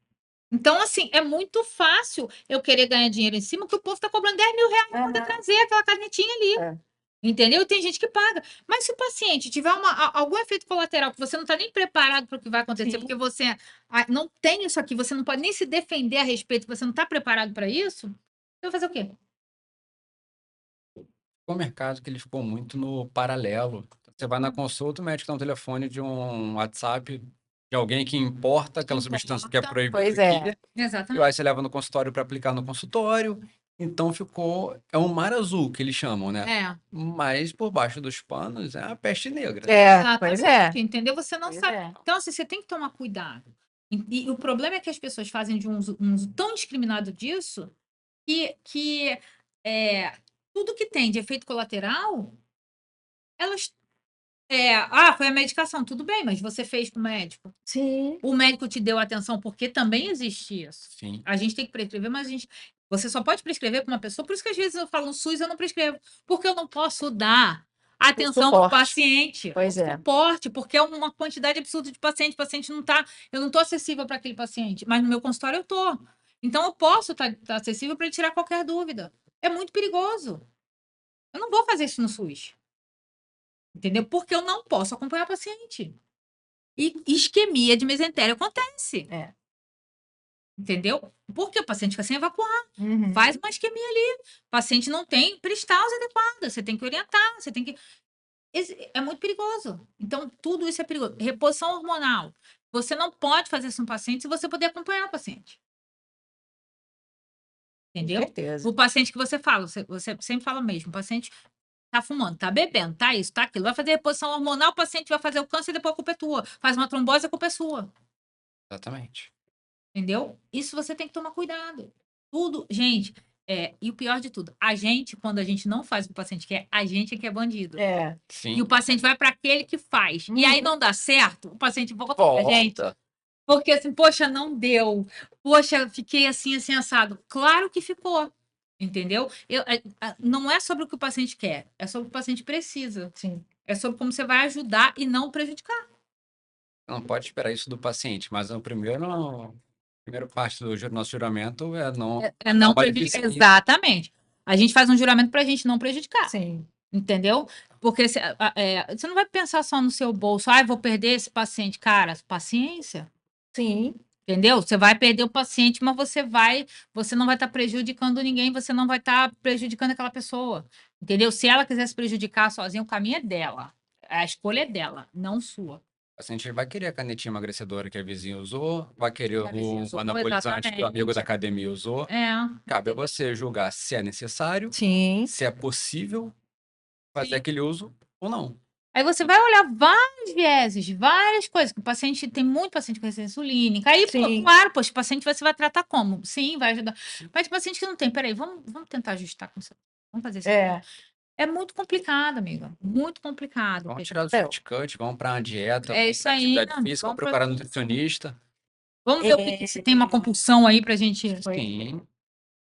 Então, assim, é muito fácil eu querer ganhar dinheiro em cima que o povo está cobrando 10 mil reais para poder trazer aquela canetinha ali. Entendeu? Tem gente que paga. Mas se o paciente tiver algum efeito colateral que você não está nem preparado para o que vai acontecer, Sim. porque você não tem isso aqui, você não pode nem se defender a respeito, você não está preparado para isso, você vai fazer o quê? O mercado que ele ficou muito no paralelo. Você vai na consulta, o médico dá um telefone de um WhatsApp de alguém que importa aquela substância que é Importa. proibida Pois aqui, é. e Exatamente. aí você leva no consultório para aplicar no consultório. Então é um mar azul que eles chamam, né? É. Mas por baixo dos panos é a peste negra. Pois é. Exatamente, entendeu? Você não Pois sabe. é. Então, assim, você tem que tomar cuidado. E o problema é que as pessoas fazem de um uso tão discriminado disso que tudo que tem de efeito colateral, elas. Foi a medicação, tudo bem, mas você fez com o médico. Sim. O médico te deu atenção, porque também existe isso. Sim. A gente tem que prescrever, mas você só pode prescrever para uma pessoa. Por isso que às vezes eu falo no SUS, eu não prescrevo, porque eu não posso dar atenção para o suporte. paciente. Pois é. Suporte, porque é uma quantidade absurda de paciente. O paciente não está. Eu não estou acessível para aquele paciente, mas no meu consultório eu estou. Então eu posso estar acessível para ele tirar qualquer dúvida. É muito perigoso. Eu não vou fazer isso no SUS. Entendeu? Porque eu não posso acompanhar o paciente. E isquemia de mesentério acontece. É. Entendeu? Porque o paciente fica sem evacuar. Uhum. Faz uma isquemia ali. O paciente não tem peristalse adequada. Você tem que orientar, você tem que. É muito perigoso. Então, tudo isso é perigoso. Reposição hormonal. Você não pode fazer isso no paciente se você puder acompanhar o paciente. Com Entendeu? certeza. O paciente que você fala, você sempre fala mesmo, o paciente tá fumando, tá bebendo, tá isso, tá aquilo. Vai fazer reposição hormonal, o paciente vai fazer o câncer e depois a culpa é tua. Faz uma trombose, a culpa é sua. Exatamente. Entendeu? Isso você tem que tomar cuidado. Tudo, gente, e o pior de tudo, quando a gente não faz o que o paciente quer, a gente é que é bandido. É. Sim. E o paciente vai para aquele que faz. E aí não dá certo, o paciente volta pra gente. Volta. Porque assim, poxa, não deu. Poxa, fiquei assim, assim, assado. Claro que ficou. Entendeu? Não é sobre o que o paciente quer, é sobre o que o paciente precisa. Sim. É sobre como você vai ajudar e não prejudicar. Não pode esperar isso do paciente, mas a primeira parte do nosso juramento é não É não uma prejudicar. deficiência. Exatamente. A gente faz um juramento para a gente não prejudicar. Sim. Entendeu? Porque você não vai pensar só no seu bolso. Vou perder esse paciente. Cara, paciência. Sim. Entendeu? Você vai perder o paciente, mas você não vai estar prejudicando ninguém, você não vai estar prejudicando aquela pessoa. Entendeu? Se ela quiser se prejudicar sozinha, o caminho é dela. A escolha é dela, não sua. O paciente vai querer a canetinha emagrecedora que a vizinha usou, vai querer Que a vizinha usou, o anabolizante que o amigo da exatamente. academia usou. É. Cabe a você julgar se é necessário, Sim. se é possível fazer Sim. aquele uso ou não. Aí você vai olhar vários vieses, várias coisas, que o paciente tem muito paciente com resistência insulínica. Aí, Sim. claro, poxa, o paciente você vai tratar como? Sim, vai ajudar. Mas o paciente que não tem, peraí, vamos tentar ajustar com isso. Vamos fazer isso. É muito complicado, amiga. Muito complicado. Vamos tirar do É. shortcut, vamos para uma dieta, É vamos isso pra aí, atividade física, vamos procurar nutricionista. Vamos ver se tem uma compulsão aí pra gente. Sim,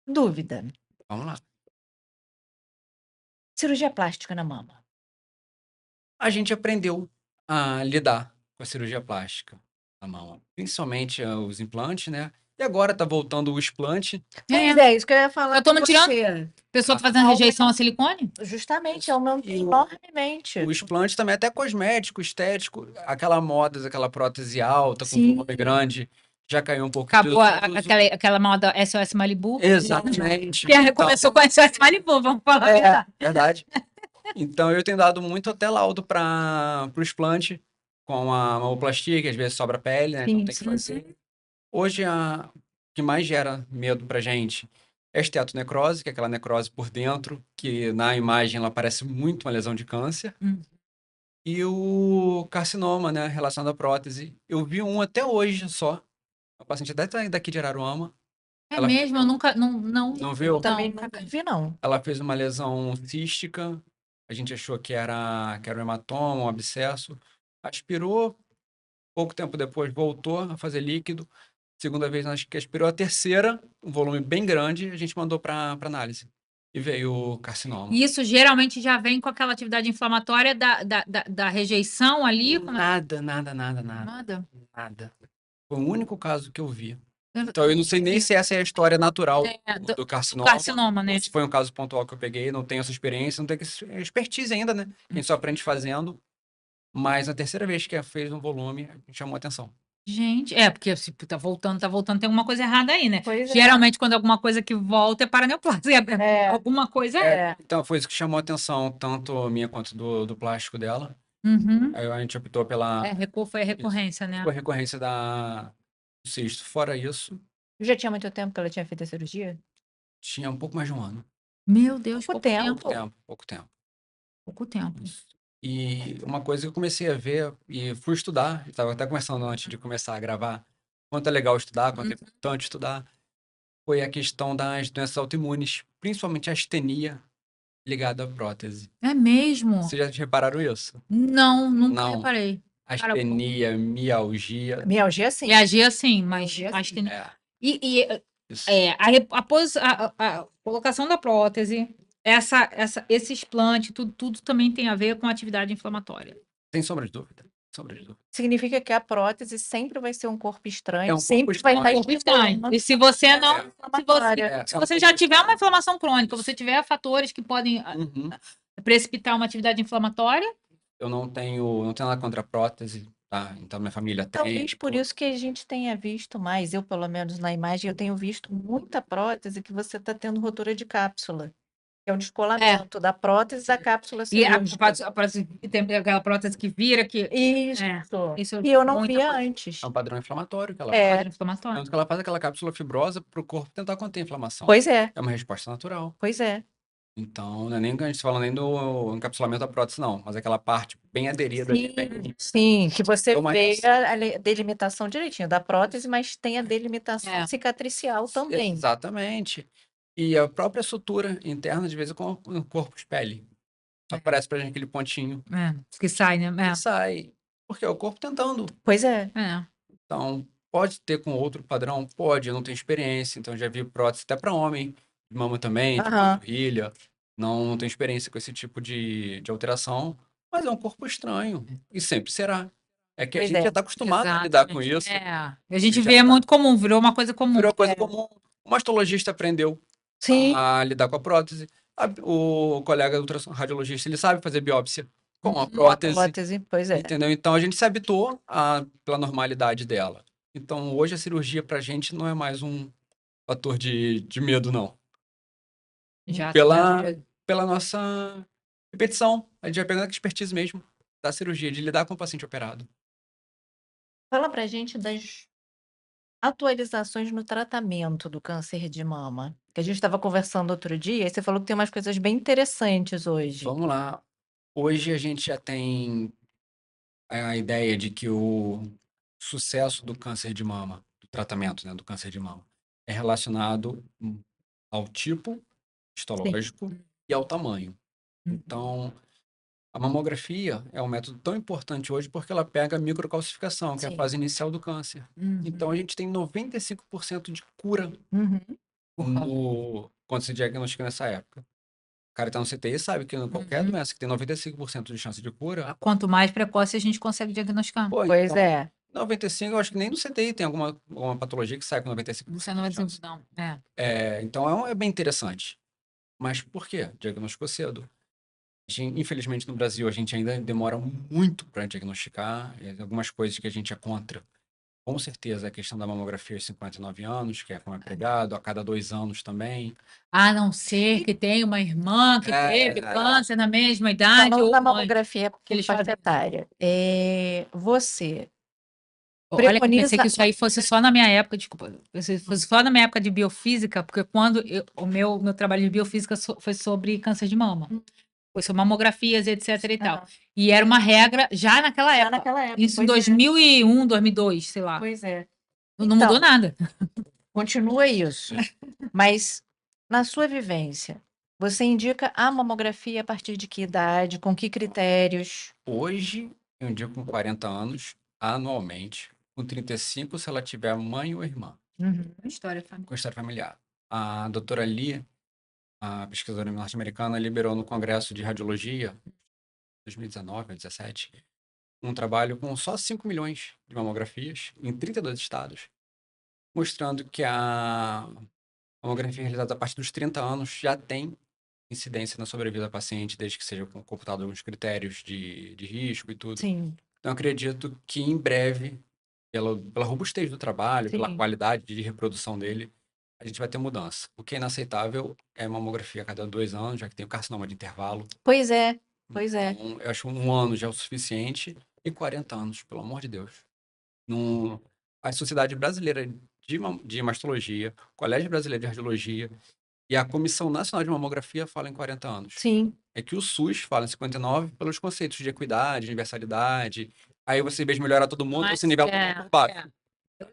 Dúvida. vamos lá. Cirurgia plástica na mama. A gente aprendeu a lidar com a cirurgia plástica na mama, principalmente os implantes, né? E agora tá voltando o explante. Pois é, isso que eu ia falar Eu tô com não tirando. você. A pessoa tá fazendo rejeição a silicone? Justamente, aumentou E o- enormemente. O explante também é até cosmético, estético, aquela moda, aquela prótese alta, com Sim. volume grande, já caiu um pouco de Acabou desuso. aquela moda SOS Malibu. Exatamente. Que começou com SOS Malibu, vamos falar a verdade. Verdade. Então, eu tenho dado muito até laudo para o explante com a mamoplastia, que às vezes sobra pele, né? Então Sim, tem que sim. fazer. Hoje, o que mais gera medo pra gente é a esteatonecrose, que é aquela necrose por dentro, que na imagem ela parece muito uma lesão de câncer. E o carcinoma, né, relacionado à prótese. Eu vi um até hoje só. A paciente até daqui de Araruama. É Ela mesmo, eu nunca. Não viu? Também Não. nunca vi, não. Ela fez uma lesão cística. A gente achou que era um hematoma, um abscesso. Aspirou. Pouco tempo depois voltou a fazer líquido. Segunda vez, acho que aspirou. A terceira, um volume bem grande, a gente mandou para análise. E veio o carcinoma. E isso geralmente já vem com aquela atividade inflamatória da rejeição ali? Nada. Nada. Foi o único caso que eu vi. Então, eu não sei nem se essa é a história natural Do do carcinoma, carcinoma, né? ou se foi um caso pontual que eu peguei, não tenho essa experiência, não tenho expertise ainda, né? A gente só aprende fazendo, mas a terceira vez que fez um volume, me chamou a atenção. Gente, porque se tá voltando, tem alguma coisa errada aí, né? Pois é. Geralmente, quando alguma coisa que volta é paraneoplasia. Alguma coisa é. Então, foi isso que chamou a atenção, tanto a minha quanto do plástico dela. Uhum. Aí a gente optou pela Foi a recorrência, né? recorrência do cisto. Fora isso, Já tinha muito tempo que ela tinha feito a cirurgia? tinha um pouco mais de um ano. Meu Deus, Pouco pouco tempo. tempo. Pouco tempo. Pouco tempo. Isso. E uma coisa que eu comecei a ver e fui estudar, estava até conversando antes de começar a gravar, quanto é legal estudar, quanto é importante estudar, foi a questão das doenças autoimunes, principalmente a astenia ligada à prótese. É mesmo? Vocês já repararam isso? Não, nunca Não. reparei. Astenia, mialgia. Mialgia, sim. Mialgia, sim, mas Mialgia, sim. astenia. É, isso. A colocação da prótese, esse explante, tudo também tem a ver com atividade inflamatória. Sem sombra de dúvida. Sombra de dúvida. Significa que a prótese sempre vai ser um corpo estranho, É um sempre corpo vai estranho. estar estimulando E se você não. inflamatória. Se você já tiver uma inflamação crônica, você tiver fatores que podem Uhum. precipitar uma atividade inflamatória, Eu não tenho nada contra a prótese, tá? Então minha família tem. Talvez por isso que a gente tenha visto mais, eu pelo menos na imagem, eu tenho visto muita prótese que você está tendo rotura de cápsula. Que é o descolamento da prótese da cápsula e cirúrgica. tem aquela prótese que vira, que Isso. isso E eu não muita via coisa. antes. É um padrão inflamatório que ela É. faz. Padrão inflamatório. Tanto que ela faz aquela cápsula fibrosa para o corpo tentar conter a inflamação. Pois é, É uma resposta natural. pois é. Então, não é nem que a gente fala nem do encapsulamento da prótese, não. Mas aquela parte bem aderida ali, bem... Sim, que você Toma vê essa. a delimitação direitinho da prótese, mas tem a delimitação cicatricial também. Exatamente. E a própria sutura interna, de vez em quando, o corpo espelhe. Aparece pra gente aquele pontinho Que sai, né? que sai. Porque é o corpo tentando. Pois é. Então, pode ter com outro padrão? Pode, eu não tenho experiência. Então, já vi prótese até para homem, de mama também, de Aham. panturrilha. Não tenho experiência com esse tipo de alteração, mas é um corpo estranho. E sempre será. É que a Pois gente é. já está acostumado a lidar com isso. A gente Já vê, é tá. muito comum, virou uma coisa comum. Virou coisa comum. O mastologista aprendeu Sim, a lidar com a prótese. O colega radiologista, ele sabe fazer biópsia com a prótese. pois é. Entendeu? Então a gente se habituou pela normalidade dela. Então hoje a cirurgia pra gente não é mais um fator de medo, não. Já Pela nossa repetição. A gente vai pegando a expertise mesmo da cirurgia, de lidar com o paciente operado. Fala pra gente das atualizações no tratamento do câncer de mama. Que a gente estava conversando outro dia, e você falou que tem umas coisas bem interessantes hoje. Vamos lá. Hoje a gente já tem a ideia de que o sucesso do câncer de mama, do tratamento, né, do câncer de mama, é relacionado ao tipo histológico e ao tamanho. Então, a mamografia é um método tão importante hoje porque ela pega a microcalcificação, que é a Sim. fase inicial do câncer. Então, a gente tem 95% de cura quando se diagnostica nessa época. O cara que tá no CTI sabe que qualquer doença que tem 95% de chance de cura, Quanto mais precoce a gente consegue diagnosticar. pô, Pois então, é. 95, eu acho que nem no CTI tem alguma patologia que sai com 95%. Não sei, não é de chance. não. Então, é bem interessante. Mas por quê? Diagnosticou cedo. Infelizmente, no Brasil, a gente ainda demora muito para diagnosticar. Algumas coisas que a gente é contra. Com certeza, a questão da mamografia aos 59 anos, que é como é pregado, a cada 2 anos também. A não ser que tenha uma irmã que teve câncer na mesma idade, Falando ou da mãe. mamografia que por eles faixa fazem. etária, você Olha, eu pensei preconiza... que isso aí fosse só na minha época, desculpa, fosse só na minha época de biofísica, porque quando o meu trabalho de biofísica foi sobre câncer de mama. Foi sobre mamografias, etc e tal. E era uma regra já naquela época. Isso em 2001, 2002, sei lá. Pois é. Não mudou nada. Continua isso. Mas, na sua vivência, você indica a mamografia a partir de que idade, com que critérios? Hoje, eu indico com 40 anos, anualmente. Com 35, se ela tiver mãe ou irmã. História familiar. Com história familiar. A doutora Lee, a pesquisadora norte-americana, liberou no Congresso de Radiologia, 2019 ou 2017, um trabalho com só 5 milhões de mamografias em 32 estados. mostrando que a mamografia realizada a partir dos 30 anos já tem incidência na sobrevida da paciente, desde que seja computado alguns critérios de risco e tudo. Sim, Então, acredito que em breve, pela robustez do trabalho, pela sim. qualidade de reprodução dele, a gente vai ter mudança. O que é inaceitável é mamografia a cada 2 anos, já que tem o carcinoma de intervalo. Pois é, pois é. Então, eu acho 1 ano já é o suficiente e 40 anos, pelo amor de Deus. Num, a Sociedade Brasileira de Mastologia, Colégio Brasileiro de Radiologia e a Comissão Nacional de Mamografia falam em 40 anos. Sim. É que o SUS fala em 59 pelos conceitos de equidade, universalidade. Aí você, em vez de melhorar todo mundo, Mas, você nivela todo mundo por baixo.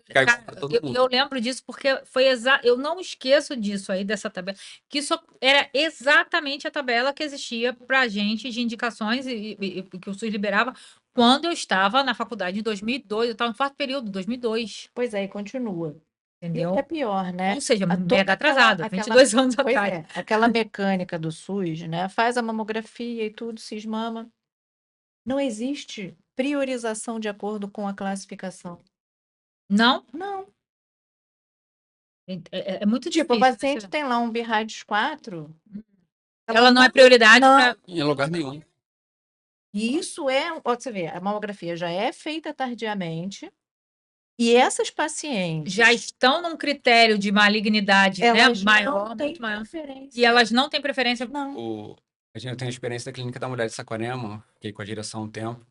Fica igual Cara, pra todo eu mundo. lembro disso porque foi eu não esqueço disso aí, dessa tabela, que isso era exatamente a tabela que existia pra gente de indicações e que o SUS liberava quando eu estava na faculdade em 2002, eu estava no quarto período, 2002, Pois é, e continua. E entendeu? até pior, né? Ou seja, Toda mega atrasado, 22 anos Pois atrás. é, aquela mecânica do SUS, né? Faz a mamografia e tudo, cismama. Não existe priorização de acordo com a classificação. Não? Não. É muito Tipo, o difícil. paciente tem lá um BIRADS 4. Ela não é prioridade Não. pra... Em lugar nenhum. E isso é, ó, você vê, a mamografia já é feita tardiamente. E essas pacientes, Já estão num critério de malignidade, né, elas maior, não têm muito maior. preferência. E elas não têm preferência. Não. Eu tenho a experiência da Clínica da Mulher de Saquarema, fiquei com a direção há um tempo.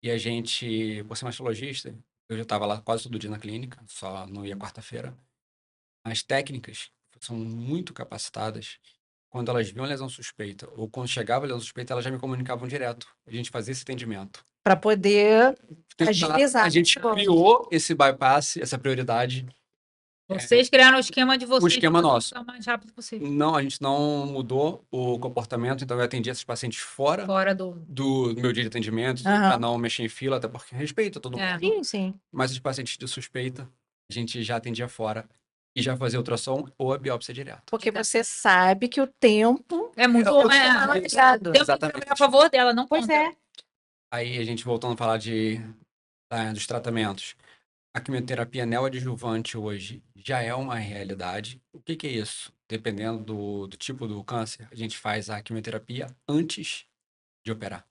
E a gente, por ser mastologista, eu já estava lá quase todo dia na clínica, só não ia quarta-feira. As técnicas são muito capacitadas. Quando elas viam lesão suspeita, ou quando chegava a lesão suspeita, elas já me comunicavam direto. A gente fazia esse atendimento. Para poder agilizar. A gente criou esse bypass, essa prioridade, Vocês criaram o esquema de vocês. esquema pra fazer nosso. o mais rápido possível. Não, a gente não mudou o comportamento, então eu atendi esses pacientes fora Fora do. do meu dia de atendimento, Aham. para não mexer em fila, até porque respeita todo É. mundo. Sim, sim. Mas os pacientes de suspeita, a gente já atendia fora e já fazia ultrassom ou a biópsia direto. Porque você sabe que o tempo É muito. Eu- É, analisado. tem que Exatamente. trabalhar a favor dela, não Pois contra. é. Aí a gente voltando a falar dos tratamentos. A quimioterapia neoadjuvante hoje já é uma realidade. O que que é isso? Dependendo do tipo do câncer, a gente faz a quimioterapia antes de operar.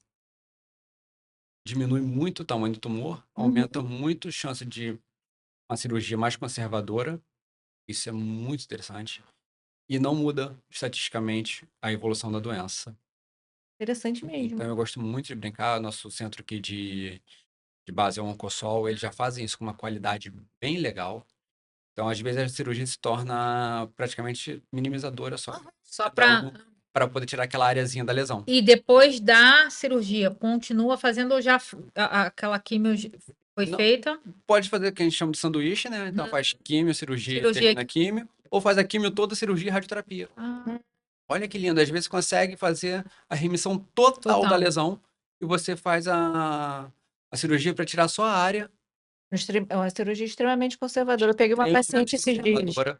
Diminui muito o tamanho do tumor, aumenta muito a chance de uma cirurgia mais conservadora. Isso é muito interessante. E não muda estatisticamente a evolução da doença. Interessante mesmo. Então eu gosto muito de brincar. Nosso centro aqui de base é o Oncosol, eles já fazem isso com uma qualidade bem legal. Então, às vezes, a cirurgia se torna praticamente minimizadora Só para. para poder tirar aquela areazinha da lesão. E depois da cirurgia, continua fazendo ou já aquela quimio foi Não. feita? Pode fazer o que a gente chama de sanduíche, né? Então, faz químio, cirurgia, termina a químio, ou faz a químio toda, cirurgia e radioterapia. Ah, Olha que lindo, às vezes consegue fazer a remissão total da Total. lesão e você faz a cirurgia para tirar só a área. É uma cirurgia extremamente conservadora. Eu peguei uma paciente esses dias. conservadora.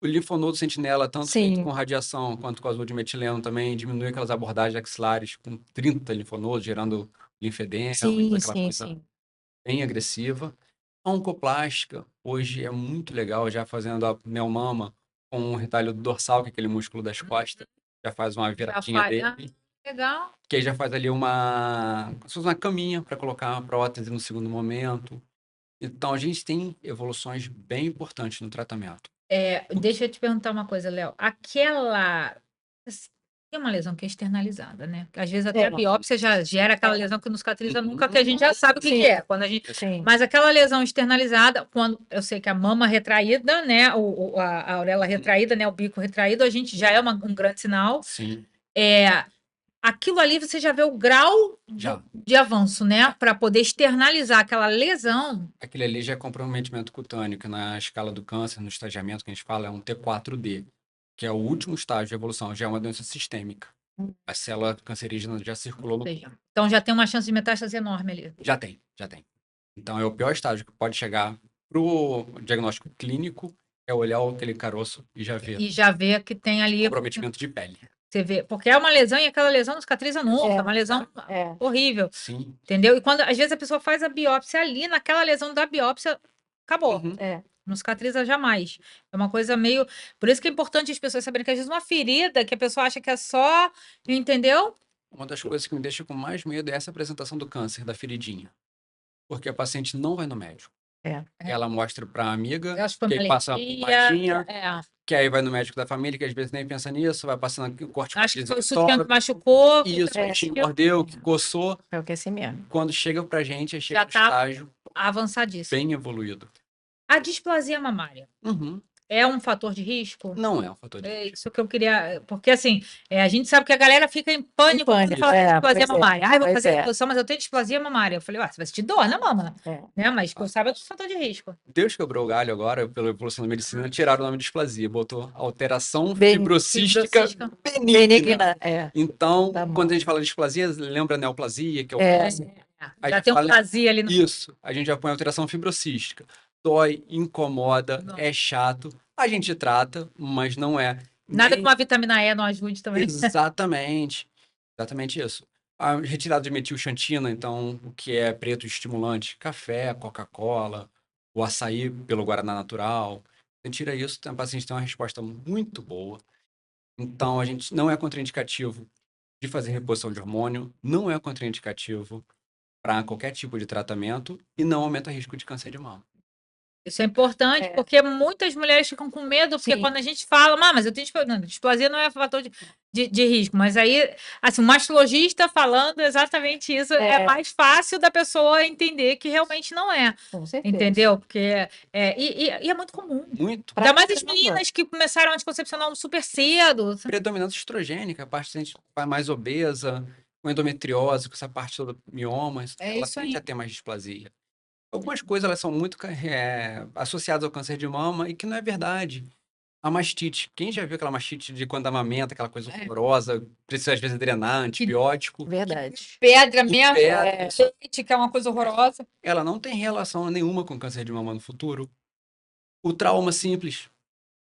O linfonodo sentinela, tanto Sim. feito com radiação quanto com azul de metileno também, diminui aquelas abordagens axilares com 30 linfonodos, gerando linfedema, Sim, aquela sim, coisa sim. bem agressiva. A oncoplástica, hoje é muito legal, já fazendo a neomama com o retalho dorsal, que é aquele músculo das costas, já faz uma viradinha faz. dele, legal. que aí já faz ali como se fosse uma caminha para colocar uma prótese no segundo momento. Então, a gente tem evoluções bem importantes no tratamento. Deixa eu te perguntar uma coisa, Léo. Tem uma lesão que é externalizada, né? Às vezes até a biópsia já gera aquela lesão que não cicatriza nunca, que a gente já sabe o que Sim. que é. Quando a gente... Sim. Mas aquela lesão externalizada, quando eu sei que a mama retraída, né? A auréola retraída, né? O bico retraído, a gente já é um grande sinal. Sim, Aquilo ali você já vê o grau já. de avanço, né? Para poder externalizar aquela lesão. Aquele ali já é comprometimento cutâneo, que na escala do câncer, no estagiamento que a gente fala, é um T4D, que é o último estágio de evolução, já é uma doença sistêmica. A célula cancerígena já circulou no... Então já tem uma chance de metástase enorme ali. Já tem. Então é o pior estágio que pode chegar pro diagnóstico clínico, é olhar aquele caroço e já ver E já vê que tem ali. comprometimento de pele. Você vê, porque é uma lesão e aquela lesão não cicatriza nunca, é uma lesão horrível. Sim. Entendeu? E quando às vezes a pessoa faz a biópsia ali, naquela lesão da biópsia, acabou. Uhum. Não cicatriza jamais. É uma coisa meio. Por isso que é importante as pessoas saberem que às vezes uma ferida que a pessoa acha que é só. Entendeu? Uma das coisas que me deixa com mais medo é essa apresentação do câncer, da feridinha. Porque a paciente não vai no médico. É. Ela mostra para a amiga, Eu acho que foi que uma aí passa uma alergia. pomadinha, É. que aí vai no médico da família, que às vezes nem pensa nisso, vai passando aqui o corte Acho que foi o sutiã que machucou. Isso, É. que te mordeu, que coçou. É o que é assim mesmo. Quando chega pra gente, aí chega Já no tá estágio avançadíssimo. bem evoluído. A displasia mamária Uhum. é um fator de risco? Não é um fator de É risco. isso que eu queria. Porque, assim, a gente sabe que a galera fica em pânico quando pânico, fala de displasia pois é, mamária. Ai, vou pois fazer é. reposição, mas eu tenho displasia mamária. Eu falei, você vai sentir dor na mama. É. Né? Mas que eu saiba é um fator de risco. Deus quebrou o galho agora, pela evolução da medicina, tiraram o nome de displasia, botou alteração Bem- fibrocística fibrocística. benigna. Benigna, é. Então, Tá bom. quando a gente fala de displasia, lembra neoplasia, que é o É. câncer. A Já gente tem um fala plasia ali no. isso, a gente já põe alteração fibrocística. Dói, incomoda, Não. é chato. A gente trata, mas não é. Nada nem- que uma vitamina E não ajude também. Exatamente. Exatamente isso. A retirada de metilxantina, então, o que é preto estimulante? Café, Coca-Cola, o açaí pelo Guaraná Natural. Você tira isso, o paciente tem uma resposta muito boa. Então, a gente não é contraindicativo de fazer reposição de hormônio, não é contraindicativo para qualquer tipo de tratamento e não aumenta o risco de câncer de mama. Isso é importante, É. porque muitas mulheres ficam com medo, porque Sim. quando a gente fala, mas eu tenho displasia, não, displasia não é fator de risco, mas aí, assim, um mastologista falando exatamente isso, é mais fácil da pessoa entender que realmente não é, Com certeza. entendeu? Porque, e é muito comum. Muito. Ainda mais as caramba. meninas que começaram anticoncepcional super cedo. Predominância estrogênica, a paciente vai mais obesa, com endometriose, com essa parte toda miomas, É ela isso tende aí. a ter mais displasia. Algumas coisas elas são muito associadas ao câncer de mama e que não é verdade. A mastite. Quem já viu aquela mastite de quando amamenta, aquela coisa horrorosa, precisa às vezes drenar, antibiótico? Verdade. Pedra mesmo, pedra. gente, que é uma coisa horrorosa. Ela não tem relação nenhuma com câncer de mama no futuro. O trauma simples.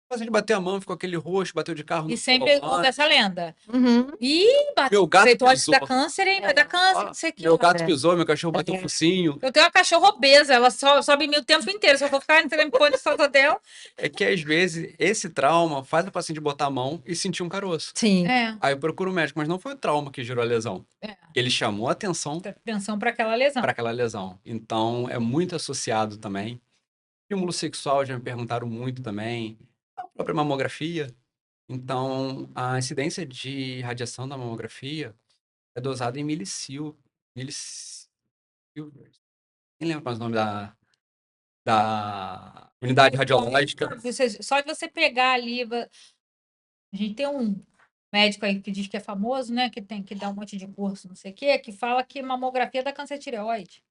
O paciente bateu a mão, ficou aquele roxo, bateu de carro E no sempre volante. houve essa lenda. Uhum. Ih, Meu gato aceitou antes pisou. da câncer, hein? Vai dar câncer, não sei o que. Meu gato É. pisou, meu cachorro bateu o focinho. Eu tenho uma cachorra obesa, ela sobe em mim o tempo inteiro. Se eu for ficar entrando em posição dela. É que às vezes esse trauma faz o paciente botar a mão e sentir um caroço. Sim. Aí eu procuro o médico, mas não foi o trauma que gerou a lesão. É. Ele chamou a atenção Atenção para aquela lesão. para aquela lesão. Então é muito associado também. Estímulo sexual já me perguntaram muito também. A própria mamografia. Então a incidência de radiação da mamografia é dosada em milisievert. Nem lembro mais o nome da unidade radiológica. Só de você pegar ali. A gente tem um médico aí que diz que é famoso, né? Que tem que dar um monte de curso, não sei o quê, que fala que mamografia dá câncer de tireoide.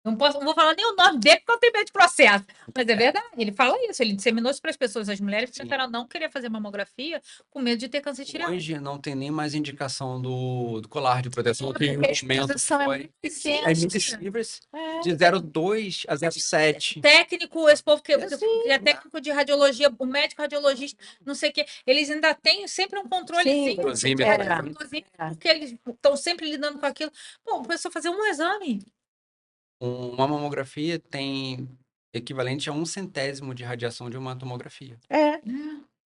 Não vou falar nem o nome dele porque eu tenho medo de processo. Mas é verdade, ele fala isso, ele disseminou isso para as pessoas. As mulheres começaram a não querer fazer mamografia com medo de ter câncer de tireoide. Hoje não tem nem mais indicação do colar de proteção, que em um Porque a momento exposição é foi muito é recente. milisievert de 0,2 a 0,7. Técnico, esse povo que é técnico de radiologia, o médico radiologista, não sei o quê, eles ainda têm sempre um controlezinho. Inclusive, Porque eles estão sempre lidando com aquilo. Pô, a pessoa fazer um exame. uma mamografia tem equivalente a 1/100º de radiação de uma tomografia.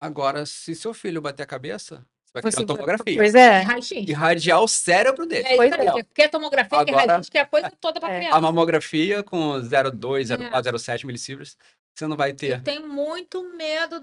Agora, se seu filho bater a cabeça, você vai criar uma tomografia. Pois é. Raio-X. Irradiar o cérebro dele. Pois Quer tomografia, quer Agora- raio-x, quer a coisa toda para A criança. mamografia com 0,2, 0,4, 0,7 milisievert, você não vai Eu ter. tenho muito medo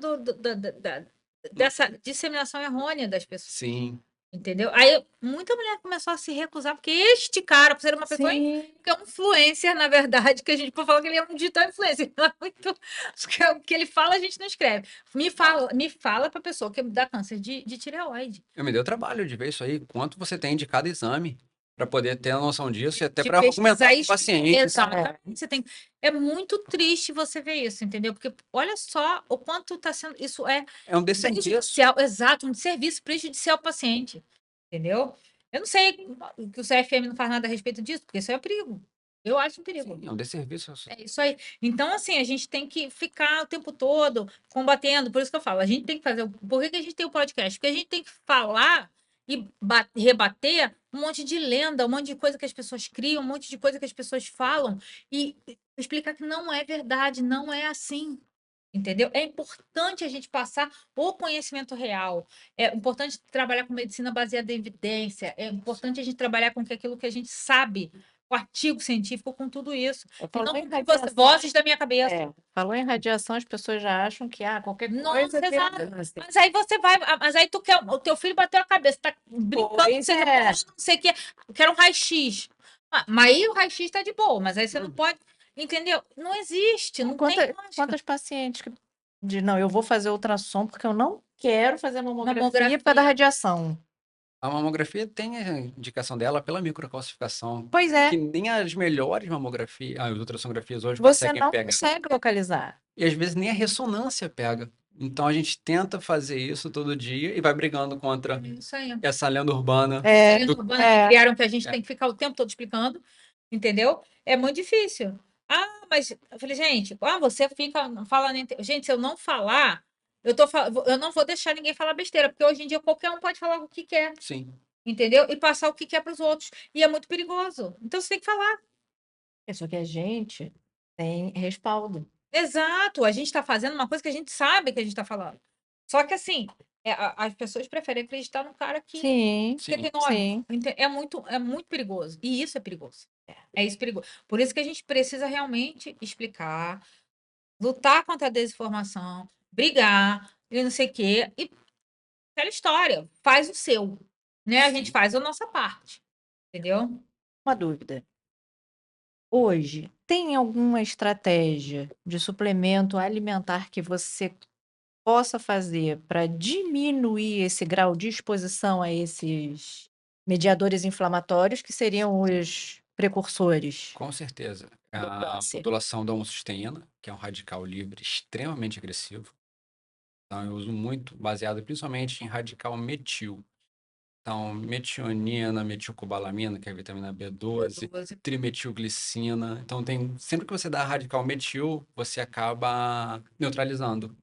dessa disseminação errônea das pessoas. Sim. Entendeu? Aí muita mulher começou a se recusar, porque este cara, por ser uma pessoa que é um influencer, na verdade, que a gente pode falar que ele é um digital influencer. Não é muito... O que ele fala, a gente não escreve. Me fala pra pessoa que dá câncer de tireoide. Eu me dei o trabalho de ver isso aí, quanto você tem de cada exame, para poder ter a noção disso e até De para argumentar pesquisar com o paciente. Exatamente. Você tem... É muito triste você ver isso, entendeu? Porque olha só o quanto está sendo. Isso é É um desserviço. prejudicial, exato, um serviço prejudicial ao paciente. Entendeu? Eu não sei que o CFM não faz nada a respeito disso, porque isso é um perigo. Eu acho um perigo. Sim, é um desserviço. É isso aí. Então, assim, a gente tem que ficar o tempo todo combatendo. Por isso que eu falo, a gente tem que fazer. Por que a gente tem o podcast? Porque a gente tem que falar e rebater um monte de lenda, um monte de coisa que as pessoas criam, um monte de coisa que as pessoas falam, e explicar que não é verdade, não é assim. Entendeu? É importante a gente passar o conhecimento real. É importante trabalhar com medicina baseada em evidência. É importante a gente trabalhar com aquilo que a gente sabe, o artigo científico, com tudo isso. E Falou não em com radiação. vozes da minha cabeça. Falou em radiação, as pessoas já acham que qualquer Nossa, coisa vira exato. câncer. Mas aí você vai, mas aí tu quer, o teu filho bateu a cabeça, tá brincando, Pois você é. não sei o que, quero um raio-x. Mas aí o raio-x tá de boa, mas aí você não pode, entendeu? Não existe, não tem lógica. Quantas pacientes não, eu vou fazer ultrassom porque eu não quero fazer mamografia por causa da Mamografia. radiação. A mamografia tem a indicação dela pela microcalcificação, Pois que é, nem as melhores mamografias, as ultrassonografias hoje você conseguem não pegar. consegue localizar. E às vezes nem a ressonância pega. Então a gente tenta fazer isso todo dia e vai brigando contra Isso aí. essa lenda urbana. É, Lenda do- urbana que criaram que a gente É. tem que ficar o tempo todo explicando, entendeu? É muito difícil. Ah, mas eu falei, gente, você fica falando. Gente, se eu não falar, eu não vou deixar ninguém falar besteira, porque hoje em dia qualquer um pode falar o que quer, Sim. entendeu? E passar o que quer para os outros. E é muito perigoso. Então você tem que falar. só que a gente tem respaldo. Exato, a gente está fazendo uma coisa que a gente sabe que a gente está falando. Só que assim, as pessoas preferem acreditar no cara que Sim, porque tem Sim. nome. sim. É muito perigoso. E isso é perigoso. É isso perigoso. Por isso que a gente precisa realmente explicar, lutar contra a desinformação, brigar, e não sei o quê. E aquela história, faz o seu. Né? A gente faz a nossa parte. Entendeu? Uma dúvida. Hoje, tem alguma estratégia de suplemento alimentar que você possa fazer para diminuir esse grau de exposição a esses mediadores inflamatórios, que seriam os precursores Com certeza. do A câncer? modulação da homocisteína, que é um radical livre extremamente agressivo. Então, eu uso muito baseado principalmente em radical metil. Então, metionina, metilcobalamina, que é a vitamina B12, trimetilglicina. Então, sempre que você dá radical metil, você acaba neutralizando.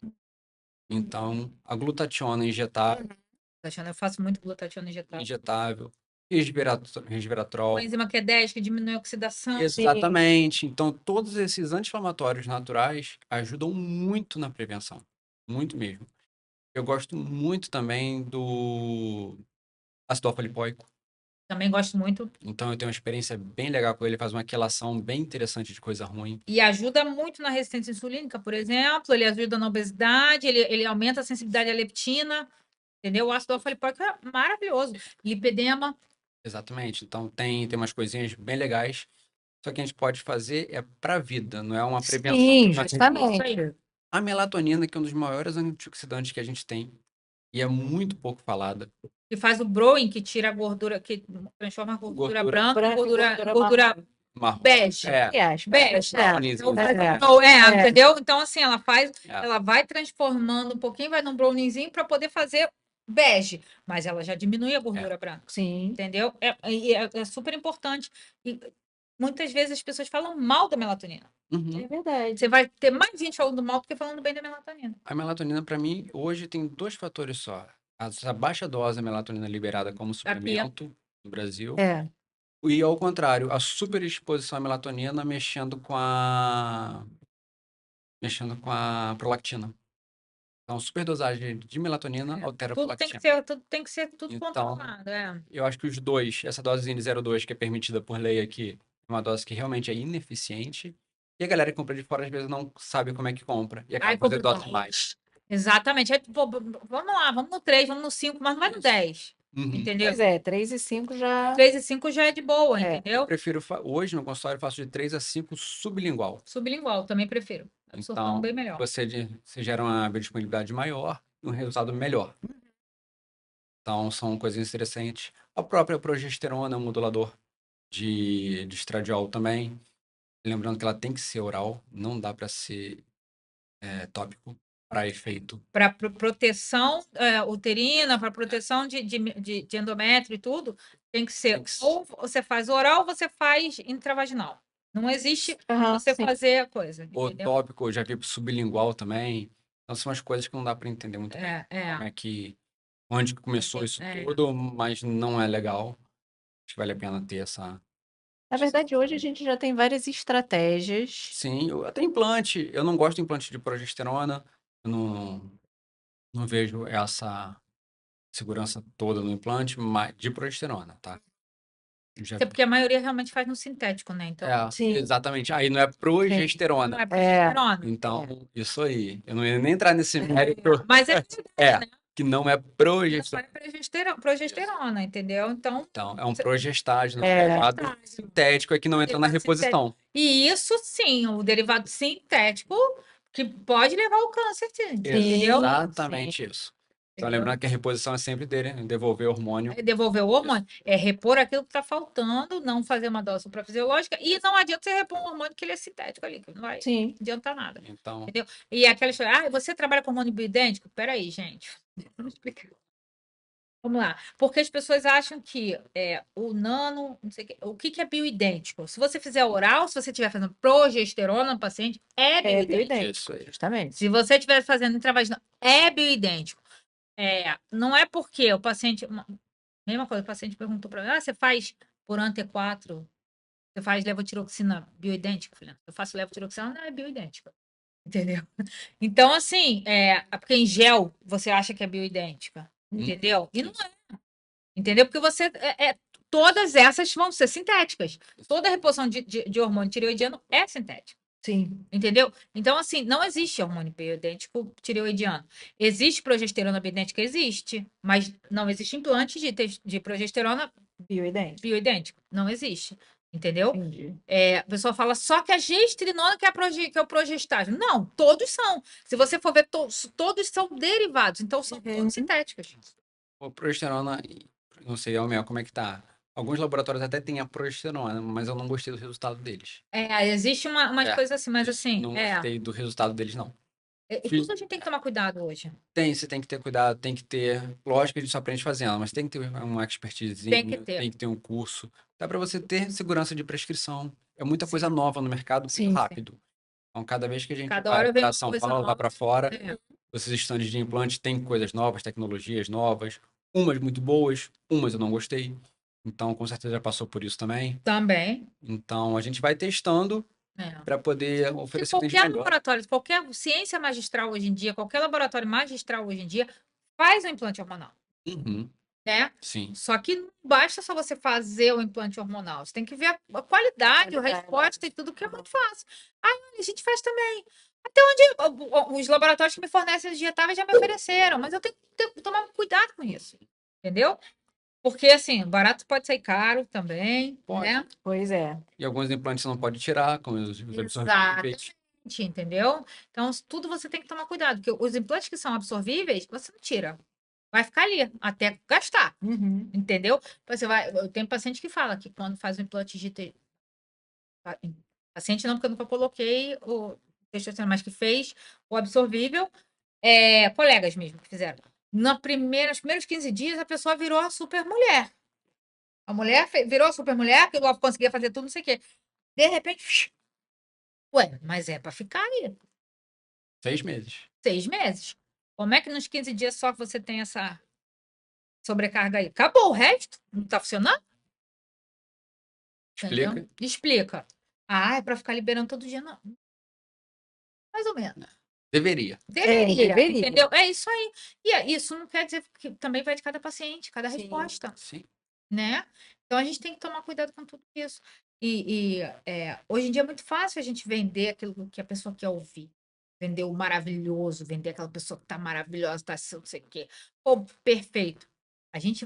Então, a glutationa Eu faço muito glutationa injetável. injetável, resveratrol. Coenzima Q10 que diminui a oxidação. Exatamente. Então, todos esses anti-inflamatórios naturais ajudam muito na prevenção. Muito mesmo. Eu gosto muito também do ácido alfa-lipoico. Também gosto muito. Então, eu tenho uma experiência bem legal com ele. Faz uma quelação bem interessante de coisa ruim. E ajuda muito na resistência insulínica, por exemplo. Ele ajuda na obesidade, ele aumenta a sensibilidade à leptina. Entendeu? O ácido alfa-lipoico é maravilhoso. Lipedema. Exatamente. Então, tem umas coisinhas bem legais. Só que a gente pode fazer para a vida, não é uma prevenção. Sim, Mas justamente. a melatonina, que é um dos maiores antioxidantes que a gente tem, e é muito pouco falada. Que faz o browning, que tira a gordura, que transforma a gordura branca em branca em gordura Marrom. bege. Bege. Browniezinho. Entendeu? Então, assim, É. ela vai transformando um pouquinho, vai num browningzinho para poder fazer bege, mas ela já diminui a gordura branca. Sim. Entendeu? É super importante. E muitas vezes as pessoas falam mal da melatonina. Uhum. É verdade. Você vai ter mais gente falando mal do que falando bem da melatonina. A melatonina, para mim, hoje tem dois fatores só. Essa baixa dose de melatonina liberada como suplemento no Brasil. É. E, ao contrário, a superexposição à melatonina mexendo com a prolactina. Então, superdosagem de melatonina altera a Tudo tem prolactina. que ser tudo Então, controlado. Eu acho que os dois, essa dosezinha de 0,2 que é permitida por lei aqui, é uma dose que realmente é ineficiente. E a galera que compra de fora, às vezes, não sabe como é que compra. E acaba fazendo dose mais. Exatamente. Aí, pô, vamos lá, vamos no 3, vamos no 5, mas não vai no 10. Uhum. Entendeu? Pois é, 3 e 5 já. 3 e 5 já é de boa, É. entendeu? Eu prefiro, hoje no consultório, eu faço de 3 a 5 sublingual. Sublingual, também prefiro. Absorção Então, bem melhor. você gera uma biodisponibilidade maior e um resultado melhor. Então, são coisas interessantes. A própria progesterona é um modulador de estradiol também. Lembrando que ela tem que ser oral, não dá para ser tópico para efeito. Para proteção uterina, para proteção de endométrio e tudo, tem que ser ou você faz oral ou você faz intravaginal. Não existe você sim. fazer a coisa. O Entendeu? tópico, eu já vi sublingual também. Então, são umas coisas que não dá para entender muito bem. É. Como é que, onde que começou isso tudo, mas não é legal. Acho que vale a pena ter essa. Na verdade, hoje a gente já tem várias estratégias. Sim, até implante. Eu não gosto de implante de progesterona. Eu não vejo essa segurança toda no implante, mas de progesterona, tá? Eu já Até porque a maioria realmente faz no sintético, né? Então, Sim. exatamente. Aí não é não progesterona. é progesterona. Então, isso aí. Eu não ia nem entrar nesse mérito. Mas é É, que não é não progesterona. é progesterona, entendeu? Então, Então, é um progestágeno, É. derivado sintético, é que não entra na derivado sintético. reposição. E isso sim, o derivado sintético que pode levar ao câncer, entendeu? Exatamente isso. Então, Entendeu? lembrando que a reposição é sempre dele, né? Devolver o hormônio. É devolver o hormônio, é repor aquilo que está faltando, não fazer uma dose suprafisiológica, e não adianta você repor um hormônio que ele é sintético ali, que não vai Sim. adiantar nada. Então, Entendeu? E aquela história, você trabalha com hormônio bioidêntico? Peraí, gente. Vamos explicar. Vamos lá. Porque as pessoas acham que o nano, não sei o que é bioidêntico. Se você fizer oral, se você estiver fazendo progesterona no paciente, é bioidêntico. isso aí. Justamente. Se você estiver fazendo intravaginal, é bioidêntico. Não é porque o paciente. Mesma coisa, o paciente perguntou para mim: você faz por ante-4? Você faz levotiroxina bioidêntica? Eu falei, eu faço levotiroxina, não é bioidêntica. Entendeu? Então, assim, porque em gel você acha que é bioidêntica. Entendeu? E não é. Entendeu? Porque todas essas vão ser sintéticas. Toda a reposição de hormônio tireoidiano é sintética. Sim. Entendeu? Então, assim, não existe hormônio bioidêntico tireoidiano. Existe progesterona bioidêntica? Existe. Mas não existe implante de progesterona Bioidêntico. bioidêntico. Não existe. Entendeu? Entendi. A pessoa fala só que a gestrinona que é o progestágeno. Não, todos são. Se você for ver, todos são derivados. Então, são todos sintéticos. O progesterona, não sei, Almel, como é que tá? Alguns laboratórios até têm a progesterona, mas eu não gostei do resultado deles. Existe umas coisas assim, mas assim, Não gostei do resultado deles, não. tudo a gente tem que tomar cuidado hoje. Você tem que ter cuidado, tem que ter. Lógico que a gente só aprende fazendo, mas tem que ter uma expertise, Tem que ter. tem que ter um curso. Dá para você ter segurança de prescrição. É muita coisa Sim. nova no mercado, muito Sim. rápido. Então, cada vez que a gente Cada vai hora vem para uma São coisa Paulo, vai nova. para fora, esses estandes de implante têm coisas novas, tecnologias novas, umas muito boas, umas eu não gostei. Então, com certeza já passou por isso também. Também. Então, a gente vai testando para poder Que oferecer um qualquer melhor. laboratório, qualquer ciência magistral hoje em dia, qualquer laboratório magistral hoje em dia, faz o implante hormonal, Uhum, né? sim. Só que não basta só você fazer o implante hormonal. Você tem que ver a qualidade, a resposta e tudo, que é muito fácil. A gente faz também. Até onde os laboratórios que me fornecem injetáveis já me ofereceram, mas eu tenho que tomar cuidado com isso. Entendeu? Porque, assim, barato pode sair caro também, Pode. né? Pois é. E alguns implantes você não pode tirar, como os absorvíveis. Exatamente, entendeu? Então, tudo você tem que tomar cuidado, porque os implantes que são absorvíveis, você não tira. Vai ficar ali até gastar, Uhum. entendeu? Eu tenho paciente que fala que quando faz o implante paciente não, porque eu nunca coloquei o testosterona, mas que fez o absorvível, colegas mesmo que fizeram. Nos primeiros 15 dias, a pessoa virou a super mulher. A mulher virou a super mulher, que conseguia fazer tudo, não sei o quê. De repente, ué, mas é para ficar aí 6 meses. 6 meses. Como é que nos 15 dias só você tem essa sobrecarga aí? Acabou o resto? Não tá funcionando? Explica. Entendeu? Explica. É para ficar liberando todo dia, não. Mais ou menos. Deveria. Deveria. Entendeu? É isso aí. E isso não quer dizer que também vai de cada paciente, cada Sim. resposta, Sim. né? Então a gente tem que tomar cuidado com tudo isso. Hoje em dia é muito fácil a gente vender aquilo que a pessoa quer ouvir. Vender o maravilhoso, vender aquela pessoa que tá maravilhosa, tá assim, não sei o quê. Pô, perfeito. A gente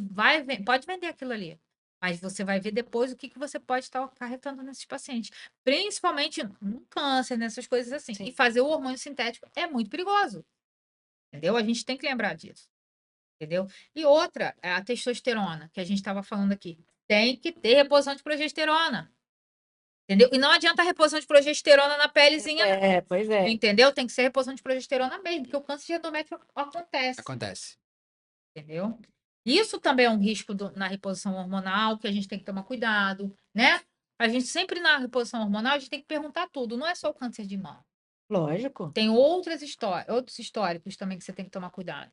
pode vender aquilo ali, mas você vai ver depois o que você pode estar acarretando nesses pacientes. Principalmente no câncer, nessas coisas assim. Sim. E fazer o hormônio sintético é muito perigoso. Entendeu? A gente tem que lembrar disso. Entendeu? E outra, a testosterona, que a gente estava falando aqui. Tem que ter reposição de progesterona. Entendeu? E não adianta a reposição de progesterona na pelezinha, não. Pois é. Entendeu? Tem que ser reposição de progesterona mesmo, porque o câncer de endométrio acontece. Acontece. Entendeu? Isso também é um risco na reposição hormonal, que a gente tem que tomar cuidado, né? A gente sempre na reposição hormonal, a gente tem que perguntar tudo, não é só o câncer de mama. Lógico. Tem outros históricos também que você tem que tomar cuidado.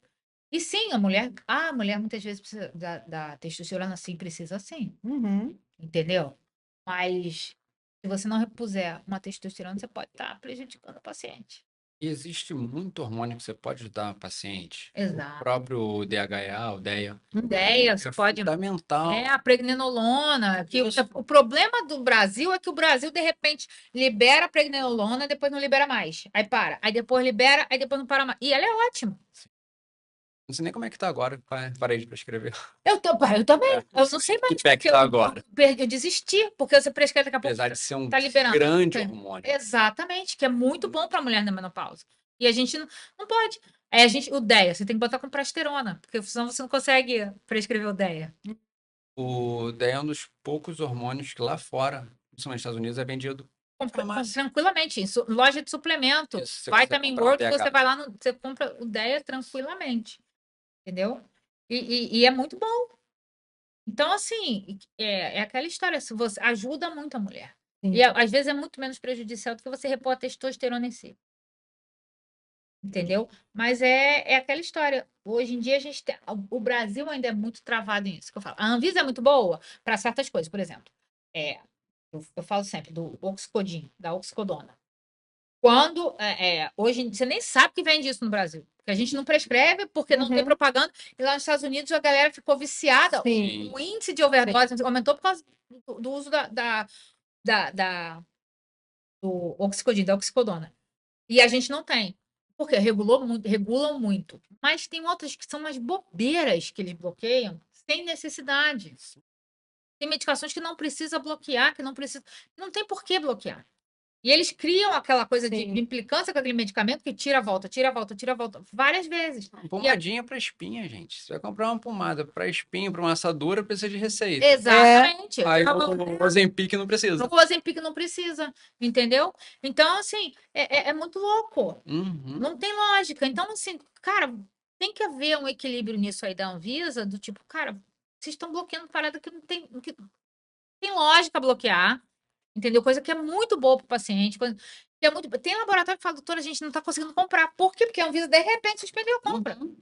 E sim, a mulher muitas vezes precisa da testosterona, sim, precisa sim, Uhum. entendeu? Mas se você não repuser uma testosterona, você pode estar prejudicando o paciente. E existe muito hormônio que você pode dar ao paciente. O Exato. próprio DHA, o DEA, Ideia, você é pode. fundamental. A pregnenolona, que Isso. o problema do Brasil é que o Brasil, de repente, libera a pregnenolona, depois não libera mais. Aí para. Aí depois libera, aí depois não para mais. E ela é ótima. Não sei nem como é que tá agora, parei de prescrever. Eu também. É, Eu não sei que mais, pé que porque tá agora. eu desisti, porque você prescreve daqui a pouco, Apesar de ser um tá liberando. grande hormônio. Exatamente, que é muito bom para a mulher na menopausa. E a gente não pode. Aí o DEA, você tem que botar com prasterona, porque senão você não consegue prescrever o DEA. O DEA é um dos poucos hormônios que lá fora, principalmente nos Estados Unidos, é vendido em farmácia. Tranquilamente, loja de suplemento, Isso, você consegue Vitamin comprar um World, você DHA. vai lá, você compra o DEA tranquilamente, entendeu? E é muito bom. Então, assim, é aquela história, se você ajuda muito a mulher. Sim. E às vezes é muito menos prejudicial do que você repor a testosterona em si. Entendeu? Mas é aquela história. Hoje em dia a gente tem, o Brasil ainda é muito travado nisso que eu falo. A Anvisa é muito boa para certas coisas, por exemplo. É, eu falo sempre do Oxicodin, da Oxicodona. Quando hoje você nem sabe que vende isso no Brasil. Porque a gente não prescreve, porque não tem Uhum. propaganda. E lá nos Estados Unidos a galera ficou viciada. Sim. O índice de overdose aumentou por causa do uso do Oxicodin, da Oxicodona. E a gente não tem. Porque regulam muito. Mas tem outras que são umas bobeiras que eles bloqueiam sem necessidade. Tem medicações que não precisa bloquear, que não tem por que bloquear. E eles criam aquela coisa de Sim. implicância com aquele medicamento que tira a volta, tira a volta, tira a volta, várias vezes. Uma pomadinha para espinha, gente. Você vai comprar uma pomada para espinha, para uma assadura, precisa de receita. Exatamente. Aí o Ozempic não precisa. O Ozempic não precisa, entendeu? Então, assim, é muito louco. Uhum. Não tem lógica. Então, assim, cara, tem que haver um equilíbrio nisso aí da Anvisa, do tipo, cara, vocês estão bloqueando parada que não tem, que tem lógica bloquear, entendeu? Coisa que é muito boa para o paciente. Tem laboratório que fala, doutora, a gente não está conseguindo comprar. Por quê? Porque a Anvisa, de repente, suspendeu a compra. Uhum.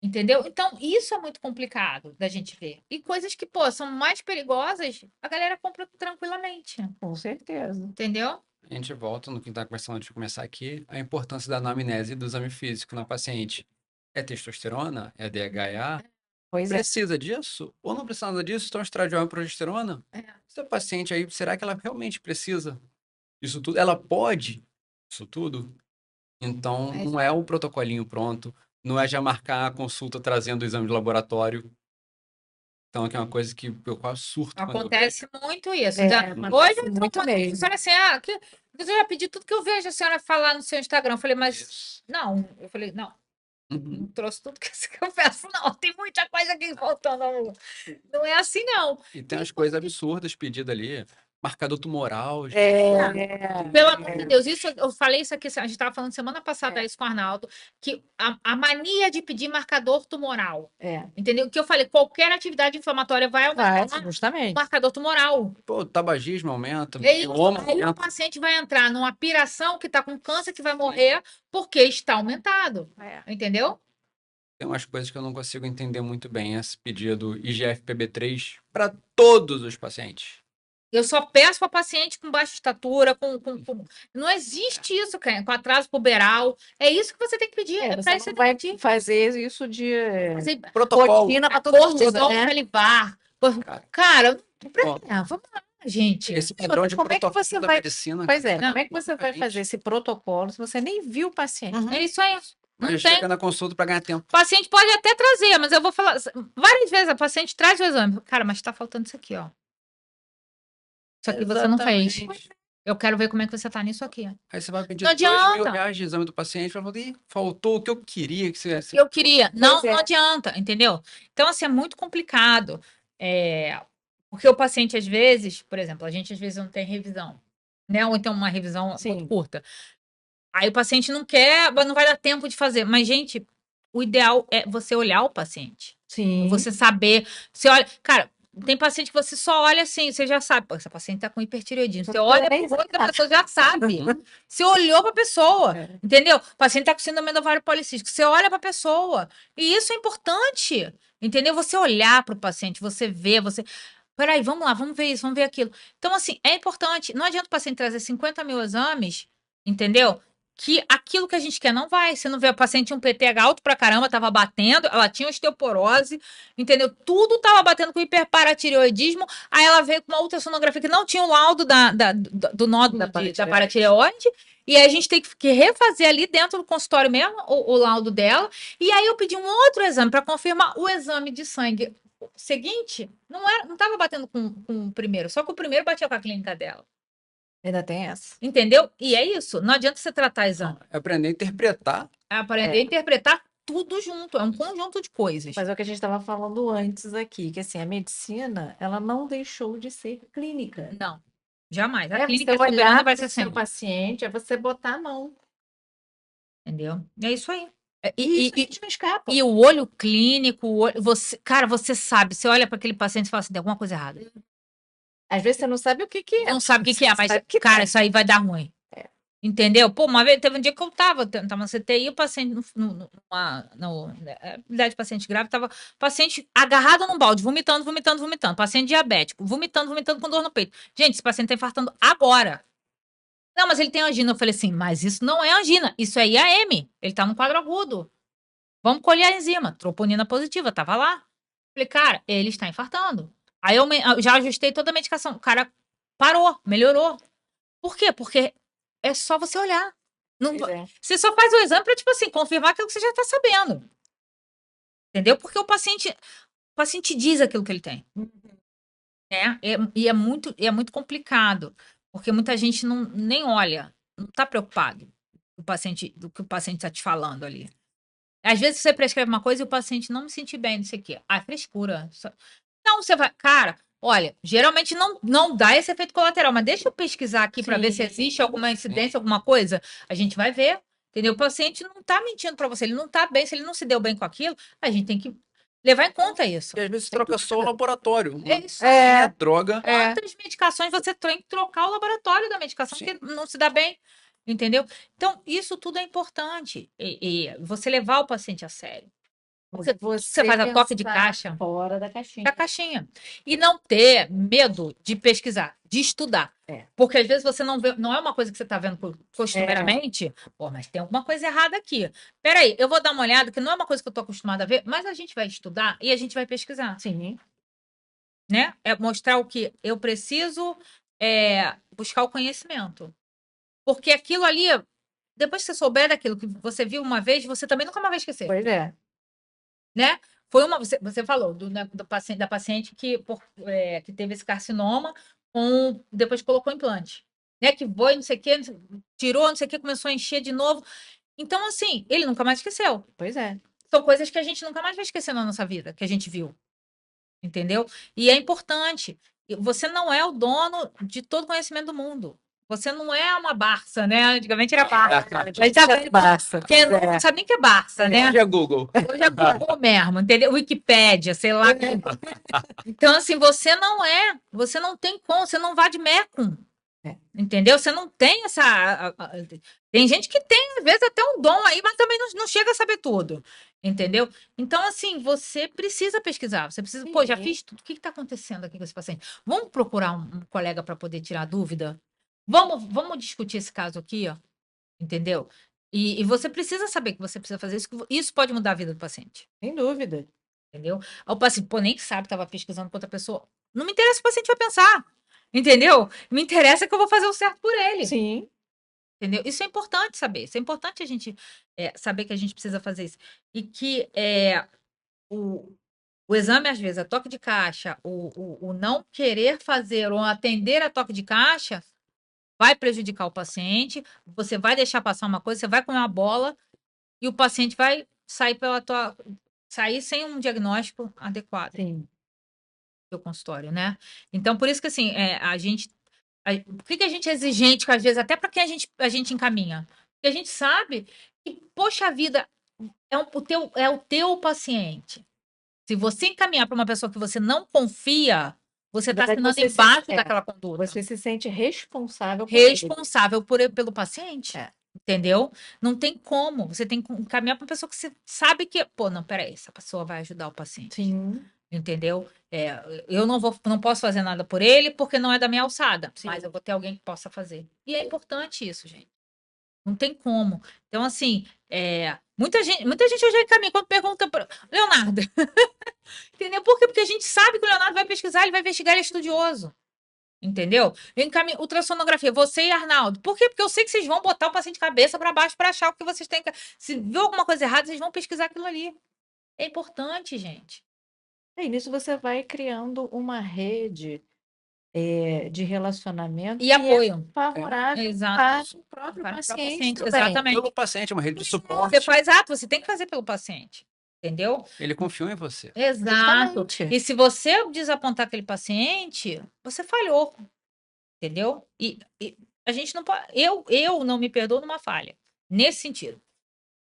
Entendeu? Então, isso é muito complicado da gente ver. E coisas que, pô, são mais perigosas, a galera compra tranquilamente. Com certeza. Entendeu? A gente volta no que está conversando antes de começar aqui, a importância da anamnese e do exame físico na paciente. É testosterona? É DHA? Pois é. Precisa disso? Ou não precisa nada disso? Então, estradiol e progesterona? É. Essa paciente aí, será que ela realmente precisa disso tudo? Ela pode isso tudo? Então, É. não é o protocolinho pronto, não é já marcar a consulta trazendo o exame de laboratório. Então, aqui é uma coisa que eu quase surto quando eu Acontece muito isso. É, Hoje, acontece muito mesmo. a senhora assim, eu já pedi tudo que eu vejo a senhora falar no seu Instagram. Eu falei, mas Isso. não. Eu falei, não, não Uhum. trouxe tudo que eu peço, não. Tem muita coisa aqui faltando. Não é assim, não. E tem umas coisas absurdas pedidas ali. Marcador tumoral, gente. Pelo amor de Deus, isso eu falei isso aqui, a gente estava falando semana passada isso com o Arnaldo, que a mania de pedir marcador tumoral, entendeu? Que eu falei, qualquer atividade inflamatória vai aumentar o justamente. marcador tumoral. Pô, o tabagismo aumenta, Aí mioma o aumenta. paciente vai entrar numa piração que está com câncer, que vai morrer porque está aumentado, entendeu? Tem umas coisas que eu não consigo entender muito bem. Esse pedido IGF-PB3 para todos os pacientes. Eu só peço para paciente com baixa estatura, não existe isso, cara, com atraso puberal. É isso que você tem que pedir. É Você para não isso que vai você tem que pedir. fazer isso de Protocolo. rotina para todo mundo, Cortisol né? salivar. Cara, vamos lá, gente. Esse padrão de Como é que protocolo você da vai- medicina. Pois é, Não. como é que você vai Gente. fazer esse protocolo se você nem viu o paciente? É isso aí. Não Mas tem. chega na consulta para ganhar tempo. O paciente pode até trazer, mas eu vou falar várias vezes, a paciente traz o exame. Cara, mas está faltando isso aqui, ó. Isso aqui você não fez. Exatamente. Eu quero ver como é que você tá nisso aqui. Aí você vai pedir Não R$2.000 adianta. de exame do paciente, vai falar, "Ih, faltou o que eu queria que você... Eu queria. Não, Pois é. não adianta, entendeu? Então, assim, é muito complicado. Porque o paciente, às vezes, por exemplo, a gente às vezes não tem revisão, né? Ou então uma revisão Sim. muito curta. Aí o paciente não quer, mas não vai dar tempo de fazer. Mas, gente, o ideal é você olhar o paciente. Sim. Você saber. Você olha. Cara, tem paciente que você só olha assim, você já sabe, pô, essa paciente tá com hipertireoidismo. Você Não olha precisa nem pro rosto da examinar. pessoa, já sabe. Você olhou pra pessoa, É. entendeu? O paciente tá com síndrome do ovário policístico. Você olha pra pessoa. E isso é importante, entendeu? Você olhar pro paciente, você ver, você... Peraí, vamos lá, vamos ver isso, vamos ver aquilo. Então, assim, é importante. Não adianta o paciente trazer 50 mil exames, entendeu? Que aquilo que a gente quer não vai. Você não vê a paciente tinha um PTH alto pra caramba, tava batendo, ela tinha osteoporose, entendeu? Tudo tava batendo com hiperparatireoidismo. Aí ela veio com uma ultrassonografia que não tinha o laudo do nódulo da paratireoide. E aí a gente tem que refazer ali dentro do consultório mesmo o laudo dela. E aí eu pedi um outro exame para confirmar o exame de sangue seguinte. Não estava batendo com o primeiro, só que o primeiro batia com a clínica dela. Ainda tem essa. Entendeu? E é isso. Não adianta você tratar exame. É aprender a interpretar. É aprender a interpretar tudo junto. É um conjunto de coisas. Mas é o que a gente estava falando antes aqui, que assim, a medicina, ela não deixou de ser clínica. Não, jamais. A É clínica você soberana olhar vai para ser o seu sempre. paciente, é você botar a mão. Entendeu? É isso aí. E isso a gente não escapa. E o olho clínico, cara, você sabe, você olha para aquele paciente e fala assim, tem alguma coisa errada. Às vezes você não sabe o que que é. Não sabe o que que é, Você mas, sabe que cara, tem. isso aí vai dar ruim. Entendeu? Pô, uma vez, teve um dia que eu tava na CTI, o paciente, unidade de paciente grave, tava paciente agarrado num balde, vomitando, vomitando, vomitando. Paciente diabético, vomitando, vomitando com dor no peito. Gente, esse paciente tá infartando agora. Não, mas ele tem angina. Eu falei assim, mas isso não é angina, isso é IAM. Ele tá no quadro agudo. Vamos colher a enzima, troponina positiva, tava lá. Falei, cara, ele está infartando. Aí eu já ajustei toda a medicação. O cara parou, melhorou. Por quê? Porque é só você olhar. Não, Pois é. você só faz o exame para, tipo assim, confirmar aquilo que você já está sabendo. Entendeu? Porque o paciente diz aquilo que ele tem. E é muito complicado. Porque muita gente nem olha, não está preocupado do que o paciente está te falando ali. Às vezes você prescreve uma coisa e o paciente não me sente bem, não sei o quê. Ah, é frescura. Não, você vai. Cara, olha, geralmente não dá esse efeito colateral, mas deixa eu pesquisar aqui para ver se Sim. existe alguma incidência, alguma coisa. A gente vai ver. Entendeu? O paciente não tá mentindo para você, ele não tá bem, se ele não se deu bem com aquilo, a gente tem que levar em conta isso. E às vezes troca só o laboratório. É isso. A droga. Quantas medicações você tem que trocar o laboratório da medicação Sim. que não se dá bem? Entendeu? Então, isso tudo é importante. E você levar o paciente a sério. Você faz a toque de pensar caixa fora da caixinha. da caixinha. E não ter medo de pesquisar, de estudar. Porque às vezes você não vê, não é uma coisa que você está vendo costumeiramente, pô, mas tem alguma coisa errada aqui. Peraí, eu vou dar uma olhada, que não é uma coisa que eu estou acostumada a ver, mas a gente vai estudar e a gente vai pesquisar. Sim. Né? É mostrar o que eu preciso buscar o conhecimento. Porque aquilo ali, depois que você souber daquilo que você viu uma vez, você também nunca mais vai esquecer. Pois é. Né? Foi você falou do paciente, da paciente que teve esse carcinoma, depois colocou implante. Né? Que foi, não sei o quê, tirou, não sei o quê, começou a encher de novo. Então, assim, ele nunca mais esqueceu. Pois é. São coisas que a gente nunca mais vai esquecer na nossa vida, que a gente viu. Entendeu? E é importante. Você não é o dono de todo conhecimento do mundo. Você não é uma Barça, né? Antigamente era Barça. A gente sabe, Barça. quem não sabe nem que é Barça, né? Hoje é Google. Hoje é Google mesmo, entendeu? Wikipédia, sei lá. Então, assim, você não tem como, você não vai de mecum. Entendeu? Você não tem essa. Tem gente que tem, às vezes, até um dom aí, mas também não chega a saber tudo. Entendeu? Então, assim, você precisa pesquisar. Você precisa, pô, já fiz tudo. O que está acontecendo aqui com esse paciente? Vamos procurar um colega para poder tirar dúvida? Vamos discutir esse caso aqui, ó. Entendeu? E você precisa saber que você precisa fazer isso, que isso pode mudar a vida do paciente. Sem dúvida. Entendeu? O paciente, pô, nem sabe, estava pesquisando com outra pessoa. Não me interessa o que o paciente vai pensar. Entendeu? Me interessa que eu vou fazer o certo por ele. Sim. Entendeu? Isso é importante saber. Isso é importante a gente saber que a gente precisa fazer isso. E que o exame, às vezes, a toque de caixa, o não querer fazer ou atender a toque de caixa vai prejudicar o paciente, você vai deixar passar uma coisa, você vai comer uma bola e o paciente vai sair sem um diagnóstico adequado. Sim. Do consultório, né? Então, por isso que, assim, por que a gente é exigente, às vezes, até para quem a gente encaminha? Porque a gente sabe que, poxa vida, é o teu paciente. Se você encaminhar para uma pessoa que você não confia, você Na está verdade, assinando você se embaixo é, daquela conduta. você se sente responsável por ele. Responsável pelo paciente. É. Entendeu? Não tem como. Você tem que encaminhar para uma pessoa que você sabe que, pô, não, peraí, essa pessoa vai ajudar o paciente. Sim, Entendeu? Eu não posso fazer nada por ele porque não é da minha alçada, Sim. mas eu vou ter alguém que possa fazer. E é importante isso, gente. Não tem como. Então, assim, muita gente eu já encaminha quando pergunta para Leonardo. Entendeu? Por quê? Porque a gente sabe que o Leonardo vai pesquisar, ele vai investigar, ele é estudioso. Entendeu? Eu encaminho ultrassonografia, você e Arnaldo. Por quê? Porque eu sei que vocês vão botar o paciente de cabeça para baixo para achar o que vocês têm que. Se viu alguma coisa errada, vocês vão pesquisar aquilo ali. É importante, gente. E nisso você vai criando uma rede de relacionamento E que é apoio. favorável Exato. para o próprio Para o paciente paciente, também. exatamente. Pelo paciente, é uma rede de Você suporte. faz, exato, você tem que fazer pelo paciente. Entendeu? Ele confiou em você. Exato. Justamente. E se você desapontar aquele paciente, você falhou. Entendeu? E a gente não pode. Eu não me perdoo numa falha. Nesse sentido.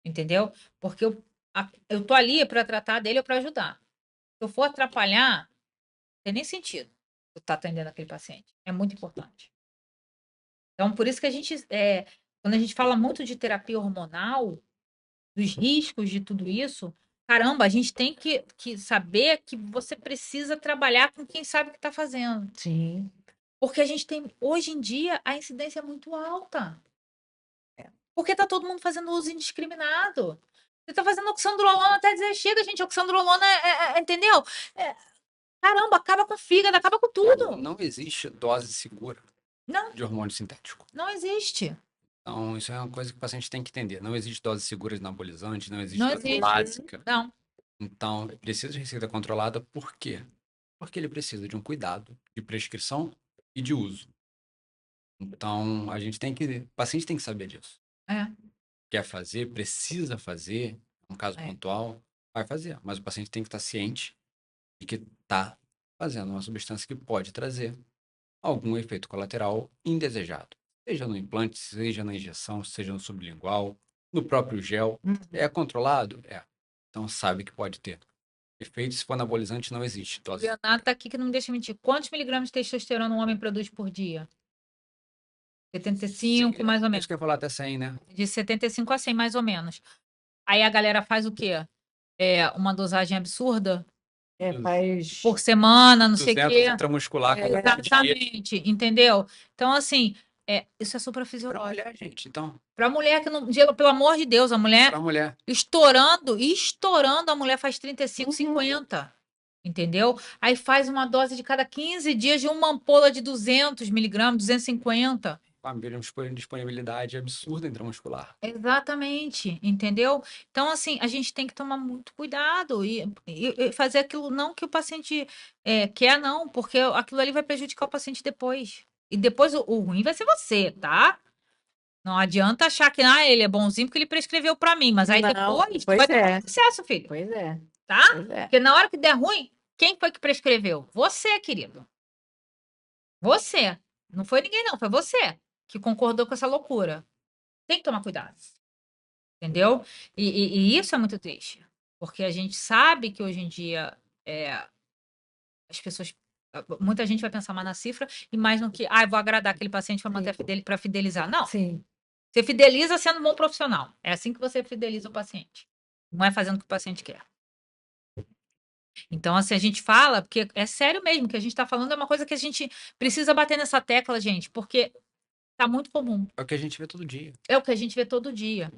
Entendeu? Porque eu tô ali para tratar dele ou para ajudar. Se eu for atrapalhar, não tem nem sentido eu estar atendendo aquele paciente. É muito importante. Então, por isso que quando a gente fala muito de terapia hormonal, dos riscos de tudo isso, caramba, a gente tem que saber que você precisa trabalhar com quem sabe o que está fazendo. Sim. Porque a gente tem, hoje em dia, a incidência é muito alta. Porque tá todo mundo fazendo uso indiscriminado. Você tá fazendo oxandrolona até dizer, chega, gente, oxandrolona, entendeu? Caramba, acaba com o fígado, acaba com tudo. Não existe dose segura Não, de hormônio sintético. não existe. Então, isso é uma coisa que o paciente tem que entender. Não existe dose segura de anabolizante, não existe Não dose existe. básica. Não. Então, precisa de receita controlada, por quê? Porque ele precisa de um cuidado de prescrição e de uso. Então, o paciente tem que saber disso. É. Quer fazer, precisa fazer, um caso pontual, vai fazer. Mas o paciente tem que estar ciente de que está fazendo uma substância que pode trazer algum efeito colateral indesejado. Seja no implante, seja na injeção, seja no sublingual, no próprio gel. É controlado? É. Então sabe que pode ter. Efeito se for anabolizante não existe. O Dose. Leonardo tá aqui que não me deixa mentir. Quantos miligramas de testosterona um homem produz por dia? 75, mais ou menos. Isso que eu ia falar até 100, né? De 75 a 100, mais ou menos. Aí a galera faz o quê? Uma dosagem absurda Faz. por semana, não sei o 200 quê. intramuscular cada 20 dias. Exatamente, entendeu? Então, assim, isso é Pra suprafisiológico. olhar, gente. Então, Pra mulher que não. Pelo amor de Deus, a mulher pra mulher. estourando, a mulher faz 35, Uhum. 50. Entendeu? Aí faz uma dose de cada 15 dias de uma ampola de 200 miligramas, 250. Com a disponibilidade absurda intramuscular. Exatamente, entendeu? Então, assim, a gente tem que tomar muito cuidado e fazer aquilo não que o paciente quer, não, porque aquilo ali vai prejudicar o paciente depois. E depois o ruim vai ser você, tá? Não adianta achar que ele é bonzinho porque ele prescreveu pra mim, mas aí Não, depois tu pois vai ter é. sucesso, filho, Pois é. tá? Pois é. Porque na hora que der ruim, quem foi que prescreveu? Você, querido. Você. Não foi ninguém, não, foi você que concordou com essa loucura. Tem que tomar cuidado. Entendeu? E isso é muito triste. Porque a gente sabe que hoje em dia as pessoas. Muita gente vai pensar mais na cifra e mais no que, eu vou agradar aquele paciente para manter para fidelizar. Não. Sim. Você fideliza sendo um bom profissional. É assim que você fideliza o paciente. Não é fazendo o que o paciente quer. Então, assim, a gente fala, porque é sério mesmo, que a gente está falando, é uma coisa que a gente precisa bater nessa tecla, gente, porque tá muito comum. É o que a gente vê todo dia. É o que a gente vê todo dia.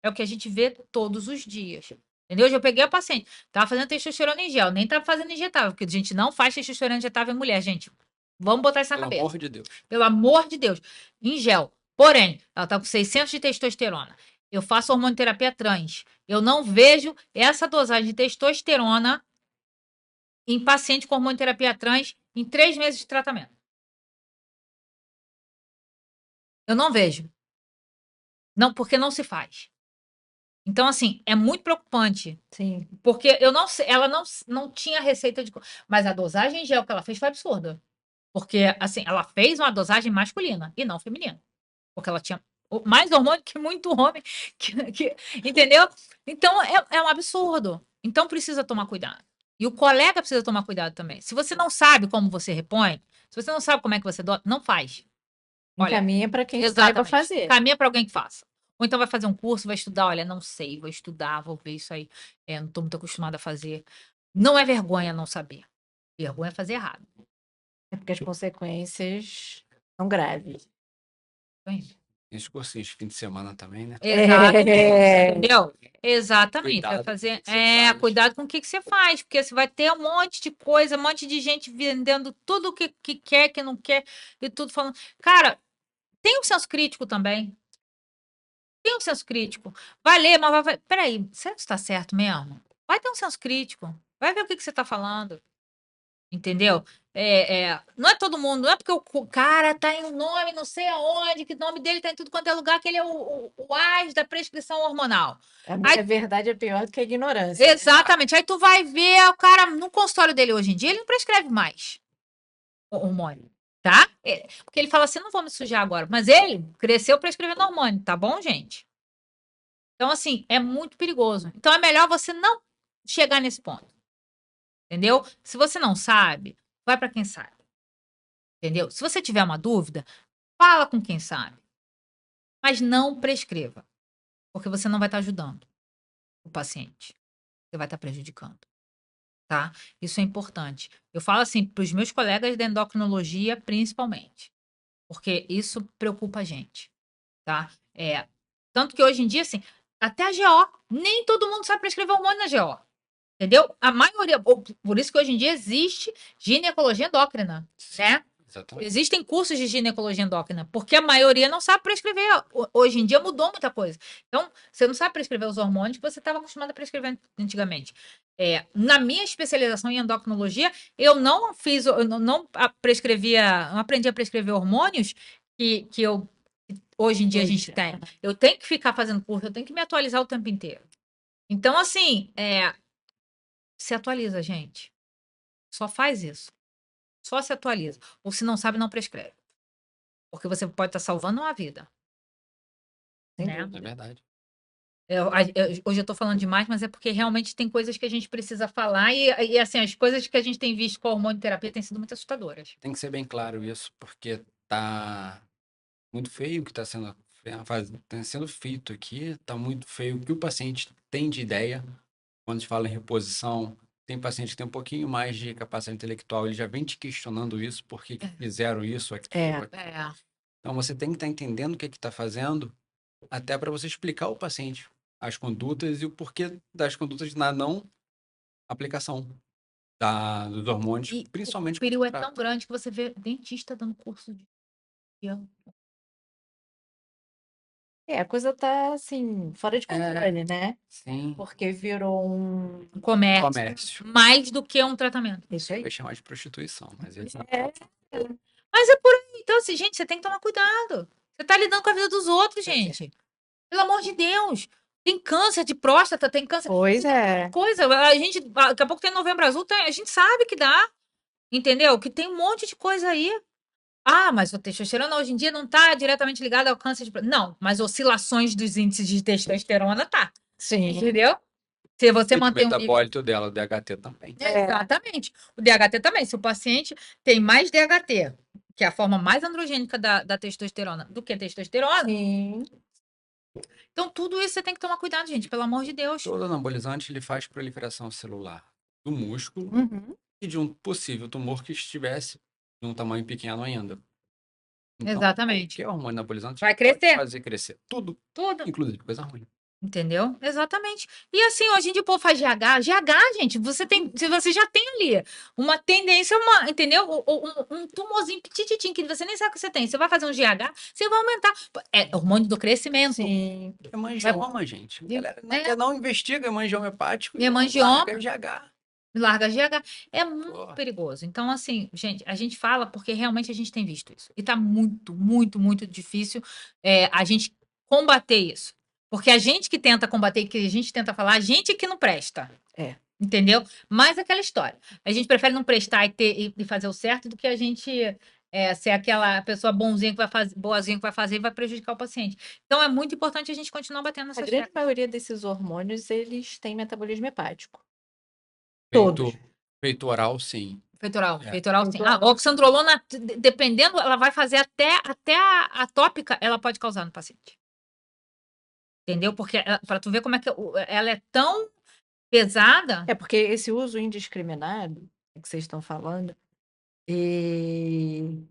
É o que a gente vê todos os dias. Entendeu? Eu peguei a paciente, tava fazendo testosterona em gel, nem tava fazendo injetável, porque a gente não faz testosterona injetável em mulher, gente. Vamos botar isso na Pelo cabeça. amor de Deus. Pelo amor de Deus. Em gel. Porém, ela tá com 600 de testosterona. Eu faço hormonoterapia trans. Eu não vejo essa dosagem de testosterona em paciente com hormonoterapia trans em 3 meses de tratamento. Eu não vejo. Não, porque não se faz. Então, assim, é muito preocupante. Sim. Porque eu não sei, ela não tinha receita de. Mas a dosagem em gel que ela fez foi absurda. Porque, assim, ela fez uma dosagem masculina e não feminina. Porque ela tinha mais hormônio que muito homem. Entendeu? Então, é um absurdo. Então, precisa tomar cuidado. E o colega precisa tomar cuidado também. Se você não sabe como você repõe, se você não sabe como é que você dota, não faz. Olha, Encaminha para quem saiba exatamente. fazer. Caminha para alguém que faça. Ou então vai fazer um curso, vai estudar, olha, não sei, vou estudar, vou ver isso aí. Não estou muito acostumada a fazer. Não é vergonha não saber. Vergonha é fazer errado. É porque as consequências são graves. Esse cursinho de fim de semana também, né? Exatamente. É. Entendeu? Exatamente. Vai Cuidado fazer. com o que você faz. Cuidado com o que você faz, porque você vai ter um monte de coisa, um monte de gente vendendo tudo que quer, que não quer, e tudo falando. Cara, tem um senso crítico também. Tem um senso crítico. Vai ler, mas vai. Peraí, será que isso está certo mesmo? Vai ter um senso crítico. Vai ver o que você está falando. Entendeu? Não é todo mundo, não é porque o cara tá em um nome, não sei aonde, que o nome dele tá em tudo quanto é lugar, que ele é o AS da prescrição hormonal. A verdade é pior do que a ignorância. Né? Exatamente. Aí tu vai ver o cara no consultório dele hoje em dia, ele não prescreve mais hormônio, tá? Porque ele fala assim, não vou me sujar agora. Mas ele cresceu prescrevendo hormônio, tá bom, gente? Então, assim, é muito perigoso. Então, é melhor você não chegar nesse ponto. Entendeu? Se você não sabe, vai para quem sabe. Entendeu? Se você tiver uma dúvida, fala com quem sabe. Mas não prescreva. Porque você não vai estar ajudando o paciente. Você vai estar prejudicando. Tá? Isso é importante. Eu falo assim para os meus colegas da endocrinologia, principalmente. Porque isso preocupa a gente. Tá? Tanto que hoje em dia, assim, até a GO, nem todo mundo sabe prescrever hormônio na GO. Entendeu? A maioria, por isso que hoje em dia existe ginecologia endócrina, né? Exatamente. Existem cursos de ginecologia endócrina, porque a maioria não sabe prescrever. Hoje em dia mudou muita coisa. Então, você não sabe prescrever os hormônios que você estava acostumado a prescrever antigamente. Na minha especialização em endocrinologia, eu não fiz, eu não prescrevia, não aprendi a prescrever hormônios que hoje em dia a gente tem. Eu tenho que ficar fazendo curso, eu tenho que me atualizar o tempo inteiro. Então, assim, se atualiza, gente. Só faz isso. Só se atualiza. Ou se não sabe, não prescreve. Porque você pode estar salvando uma vida. Né? É verdade. Hoje eu estou falando demais, mas é porque realmente tem coisas que a gente precisa falar e assim, as coisas que a gente tem visto com a hormonioterapia têm sido muito assustadoras. Tem que ser bem claro isso, porque tá muito feio o que está sendo feito aqui, tá muito feio o que o paciente tem de ideia. Quando se fala em reposição, tem paciente que tem um pouquinho mais de capacidade intelectual, ele já vem te questionando isso, por que que fizeram isso, aquilo. Então você tem que estar entendendo o que está fazendo, até para você explicar ao paciente as condutas e o porquê das condutas na não aplicação dos hormônios, E principalmente o período é pra- tão grande que você vê dentista dando curso de. A coisa tá assim, fora de controle, né? Sim, Porque virou um Um comércio. comércio. Mais do que um tratamento. Isso aí. Vai chamar de prostituição, mas eles Mas é por aí. Então, assim, gente, você tem que tomar cuidado. Você tá lidando com a vida dos outros, gente. Pelo amor de Deus. Tem câncer de próstata, tem câncer. Pois é. Coisa. A gente, daqui a pouco tem Novembro Azul, a gente sabe que dá. Entendeu? Que tem um monte de coisa aí. Ah, mas a testosterona hoje em dia não está diretamente ligada ao câncer de próstata. Não, mas oscilações dos índices de testosterona tá. Sim. Entendeu? Se você e o mantém um nível. metabólito dela, o DHT também. Exatamente. O DHT também. Se o paciente tem mais DHT, que é a forma mais androgênica da testosterona, do que a testosterona, Sim. então tudo isso você tem que tomar cuidado, gente, pelo amor de Deus. Todo anabolizante ele faz proliferação celular do músculo Uhum. e de um possível tumor que estivesse de um tamanho pequeno ainda. Então, Exatamente. qualquer hormônio anabolizante Vai pode crescer. fazer crescer tudo, Tudo. inclusive coisa ruim. Entendeu? Exatamente. E assim, hoje em dia o povo faz GH. GH, gente, se você já tem ali uma tendência, entendeu? Um tumorzinho petititinho que você nem sabe que você tem. Você vai fazer um GH, você vai aumentar. É hormônio do crescimento. Sim. Hemangioma, gente. A galera não investiga hemangioma hepático. Hemangioma. Larga GH. Larga GH. É muito perigoso. Então, assim, gente, a gente fala porque realmente a gente tem visto isso. E tá muito, muito, muito difícil a gente combater isso. Porque a gente que tenta combater, que a gente tenta falar, a gente que não presta. Entendeu? Mas aquela história. A gente prefere não prestar e fazer o certo do que a gente ser aquela pessoa bonzinha que vai fazer, boazinha que vai fazer e vai prejudicar o paciente. Então é muito importante a gente continuar batendo A nessas grande teclas. maioria desses hormônios, eles têm metabolismo hepático. Todos. Feito oral, sim. Peitoral, É. peitoral sim. Peitoral. A oxandrolona, dependendo, ela vai fazer até a tópica, ela pode causar no paciente. Entendeu? Porque para tu ver como é que ela é tão pesada. É porque esse uso indiscriminado que vocês estão falando, e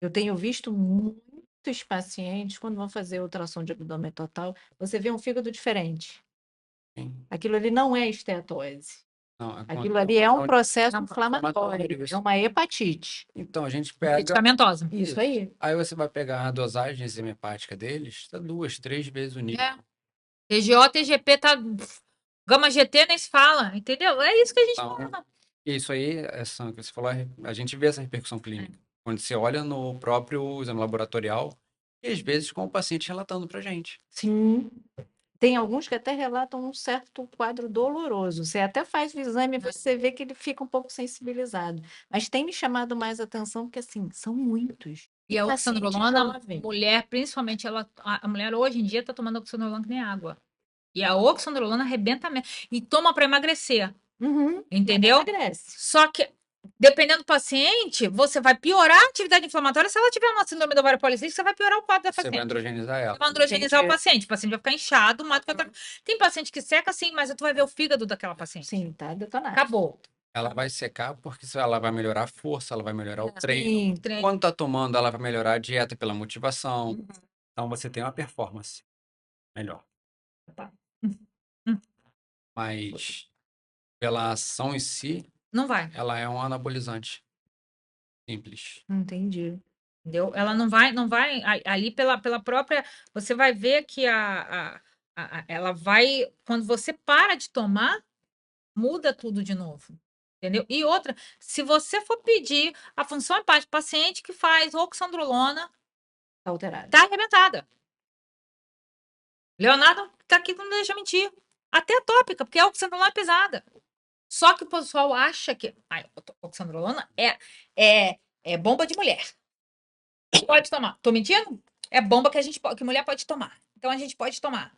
eu tenho visto muitos pacientes, quando vão fazer ultrassom de abdômen total, você vê um fígado diferente. Sim. Aquilo ali não é esteatose. Não, Aquilo ali é um processo Não, inflamatório, é uma hepatite. Então, a gente pega. Medicamentosa. Isso aí. Aí você vai pegar a dosagem enzima hepática deles, tá 2, 3 vezes o nível. É. TGO, TGP tá. Gama GT nem se fala, entendeu? É isso que a gente Então, fala. e isso aí, essa que você falou, a gente vê essa repercussão clínica. Quando você olha no próprio exame laboratorial, e às vezes com o paciente relatando pra gente. Sim. Tem alguns que até relatam um certo quadro doloroso. Você até faz o exame e você vê que ele fica um pouco sensibilizado. Mas tem me chamado mais atenção porque, assim, são muitos. E a Paciente oxandrolona, jovem. mulher, principalmente, a mulher hoje em dia tá tomando oxandrolona que nem água. E a oxandrolona arrebenta mesmo. E toma para emagrecer, Uhum. entendeu? Emagrece. Só que, dependendo do paciente, você vai piorar a atividade inflamatória. Se ela tiver uma síndrome do ovário policístico, você vai piorar o quadro da Você vai paciente. androgenizar ela. Você vai androgenizar o Entendi. paciente vai ficar inchado, mais do que outra. Tem paciente que seca, sim, mas tu vai ver o fígado daquela paciente. Sim, tá detonado. Acabou. Ela vai secar porque ela vai melhorar a força, ela vai melhorar o treino. Sim. Treino. Quando tá tomando, ela vai melhorar a dieta pela motivação. Então você tem uma performance melhor. Hum. Mas pela ação em si, Não vai. ela é um anabolizante simples. Entendi. Entendeu? Ela não vai ali pela própria. Você vai ver que ela vai. Quando você para de tomar, muda tudo de novo. Entendeu? E outra, se você for pedir a função hepática paciente que faz oxandrolona, Tá alterado. tá arrebentada. Leonardo tá aqui, não deixa mentir. Até a tópica, porque a oxandrolona é pesada. Só que o pessoal acha que a oxandrolona é bomba de mulher. Pode tomar. Tô mentindo? É bomba que mulher pode tomar. Então a gente pode tomar.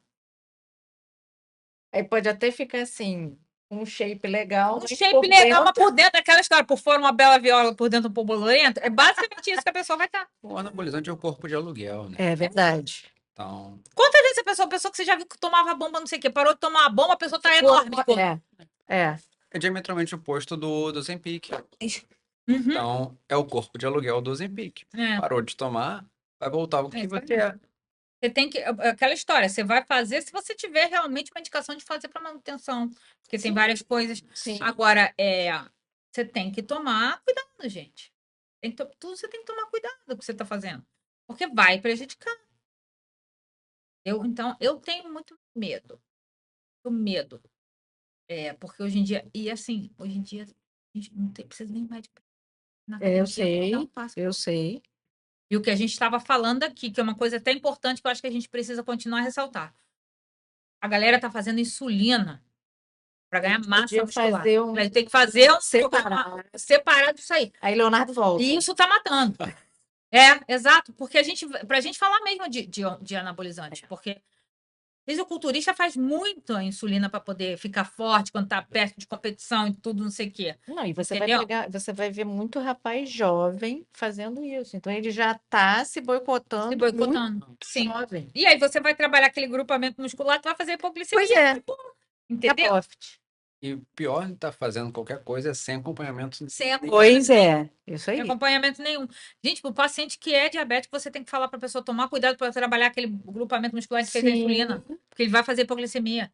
Aí pode até ficar assim, um shape legal, Um mas shape por legal, mas dentro- por dentro daquela história, por fora uma bela viola, por dentro um borboleta. É basicamente isso que a pessoa vai estar. O anabolizante é o corpo de aluguel, né? É verdade. Então, Quantas vezes a pessoa que você já viu que tomava bomba, não sei o quê, parou de tomar a bomba, a pessoa tá Ficou- enorme. Ficou. É. é diametralmente oposto do Ozempic. Uhum. Então, é o corpo de aluguel do Ozempic. É. Parou de tomar, vai voltar o que É, você é. Você tem que. Aquela história, você vai fazer se você tiver realmente uma indicação de fazer para manutenção. Porque tem Sim. várias coisas. Sim. Agora, você tem que tomar cuidado, gente. Tudo você tem que tomar cuidado com o que você está fazendo. Porque vai prejudicar. Então, eu tenho muito medo. Muito medo. Porque hoje em dia. E assim, hoje em dia, a gente não precisa nem mais de. Na Eu academia, sei, dá um passo. eu sei. E o que a gente estava falando aqui, que é uma coisa até importante que eu acho que a gente precisa continuar a ressaltar. A galera tá fazendo insulina para ganhar massa Podia muscular. fazer um- A gente tem que fazer um Separado. separado disso aí. Aí Leonardo volta. E isso tá matando. Exato, porque pra gente falar mesmo de anabolizante, porque fisiculturista faz muito a insulina para poder ficar forte quando tá perto de competição e tudo, não sei o quê. Não, e você Entendeu? você vai ver muito rapaz jovem fazendo isso. Então ele já está se boicotando, Se boicotando. muito Sim. jovem. E aí você vai trabalhar aquele grupamento muscular, tu vai fazer hipoglicemia. Pois é. Entendeu? Aposte. E o pior de estar fazendo qualquer coisa é sem acompanhamento. Sem Pois é, isso aí. Sem acompanhamento nenhum. Gente, para o paciente que é diabético, você tem que falar para a pessoa tomar cuidado para trabalhar aquele grupamento muscular de feita Sim. insulina, porque ele vai fazer hipoglicemia.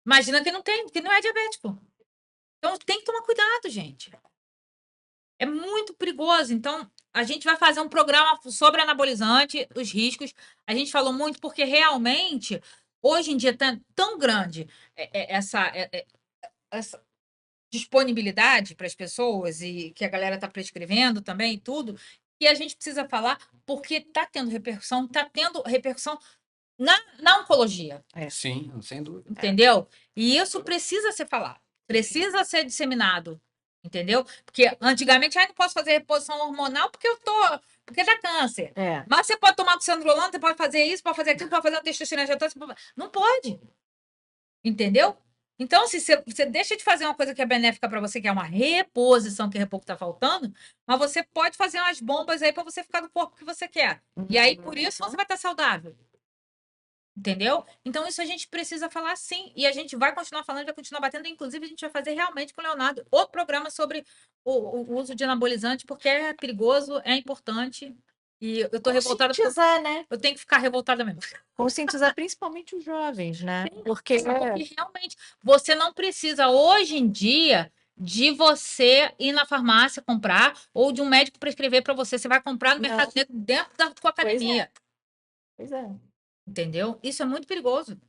Imagina que não tem, que não é diabético. Então tem que tomar cuidado, gente. É muito perigoso. Então, a gente vai fazer um programa sobre anabolizante, os riscos. A gente falou muito porque realmente, hoje em dia, tá tão grande essa disponibilidade para as pessoas e que a galera está prescrevendo também e tudo, e a gente precisa falar porque está tendo repercussão na oncologia, Sim, sem dúvida. entendeu? E isso precisa ser falado, precisa ser disseminado, entendeu? Porque antigamente eu não posso fazer reposição hormonal porque dá câncer. É. Mas você pode tomar oxandrolona, você pode fazer isso, pode fazer aquilo, pode fazer uma testosterona. Não pode. Entendeu? Então, se você deixa de fazer uma coisa que é benéfica para você, que é uma reposição, que é pouco tá faltando, mas você pode fazer umas bombas aí para você ficar do corpo que você quer. E aí, por isso, você vai estar saudável. Entendeu? Então, isso a gente precisa falar sim. E a gente vai continuar falando, vai continuar batendo. Inclusive, a gente vai fazer realmente com o Leonardo outro programa sobre o uso de anabolizante, porque é perigoso, é importante. E eu tô revoltada porque Conscientizar, né? eu tenho que ficar revoltada mesmo. Conscientizar principalmente os jovens, né? Porque Porque realmente você não precisa, hoje em dia, de você ir na farmácia comprar ou de um médico prescrever para você. Você vai comprar no Não. mercado negro dentro da tua Pois é. academia. Pois é. Entendeu? Isso é muito perigoso.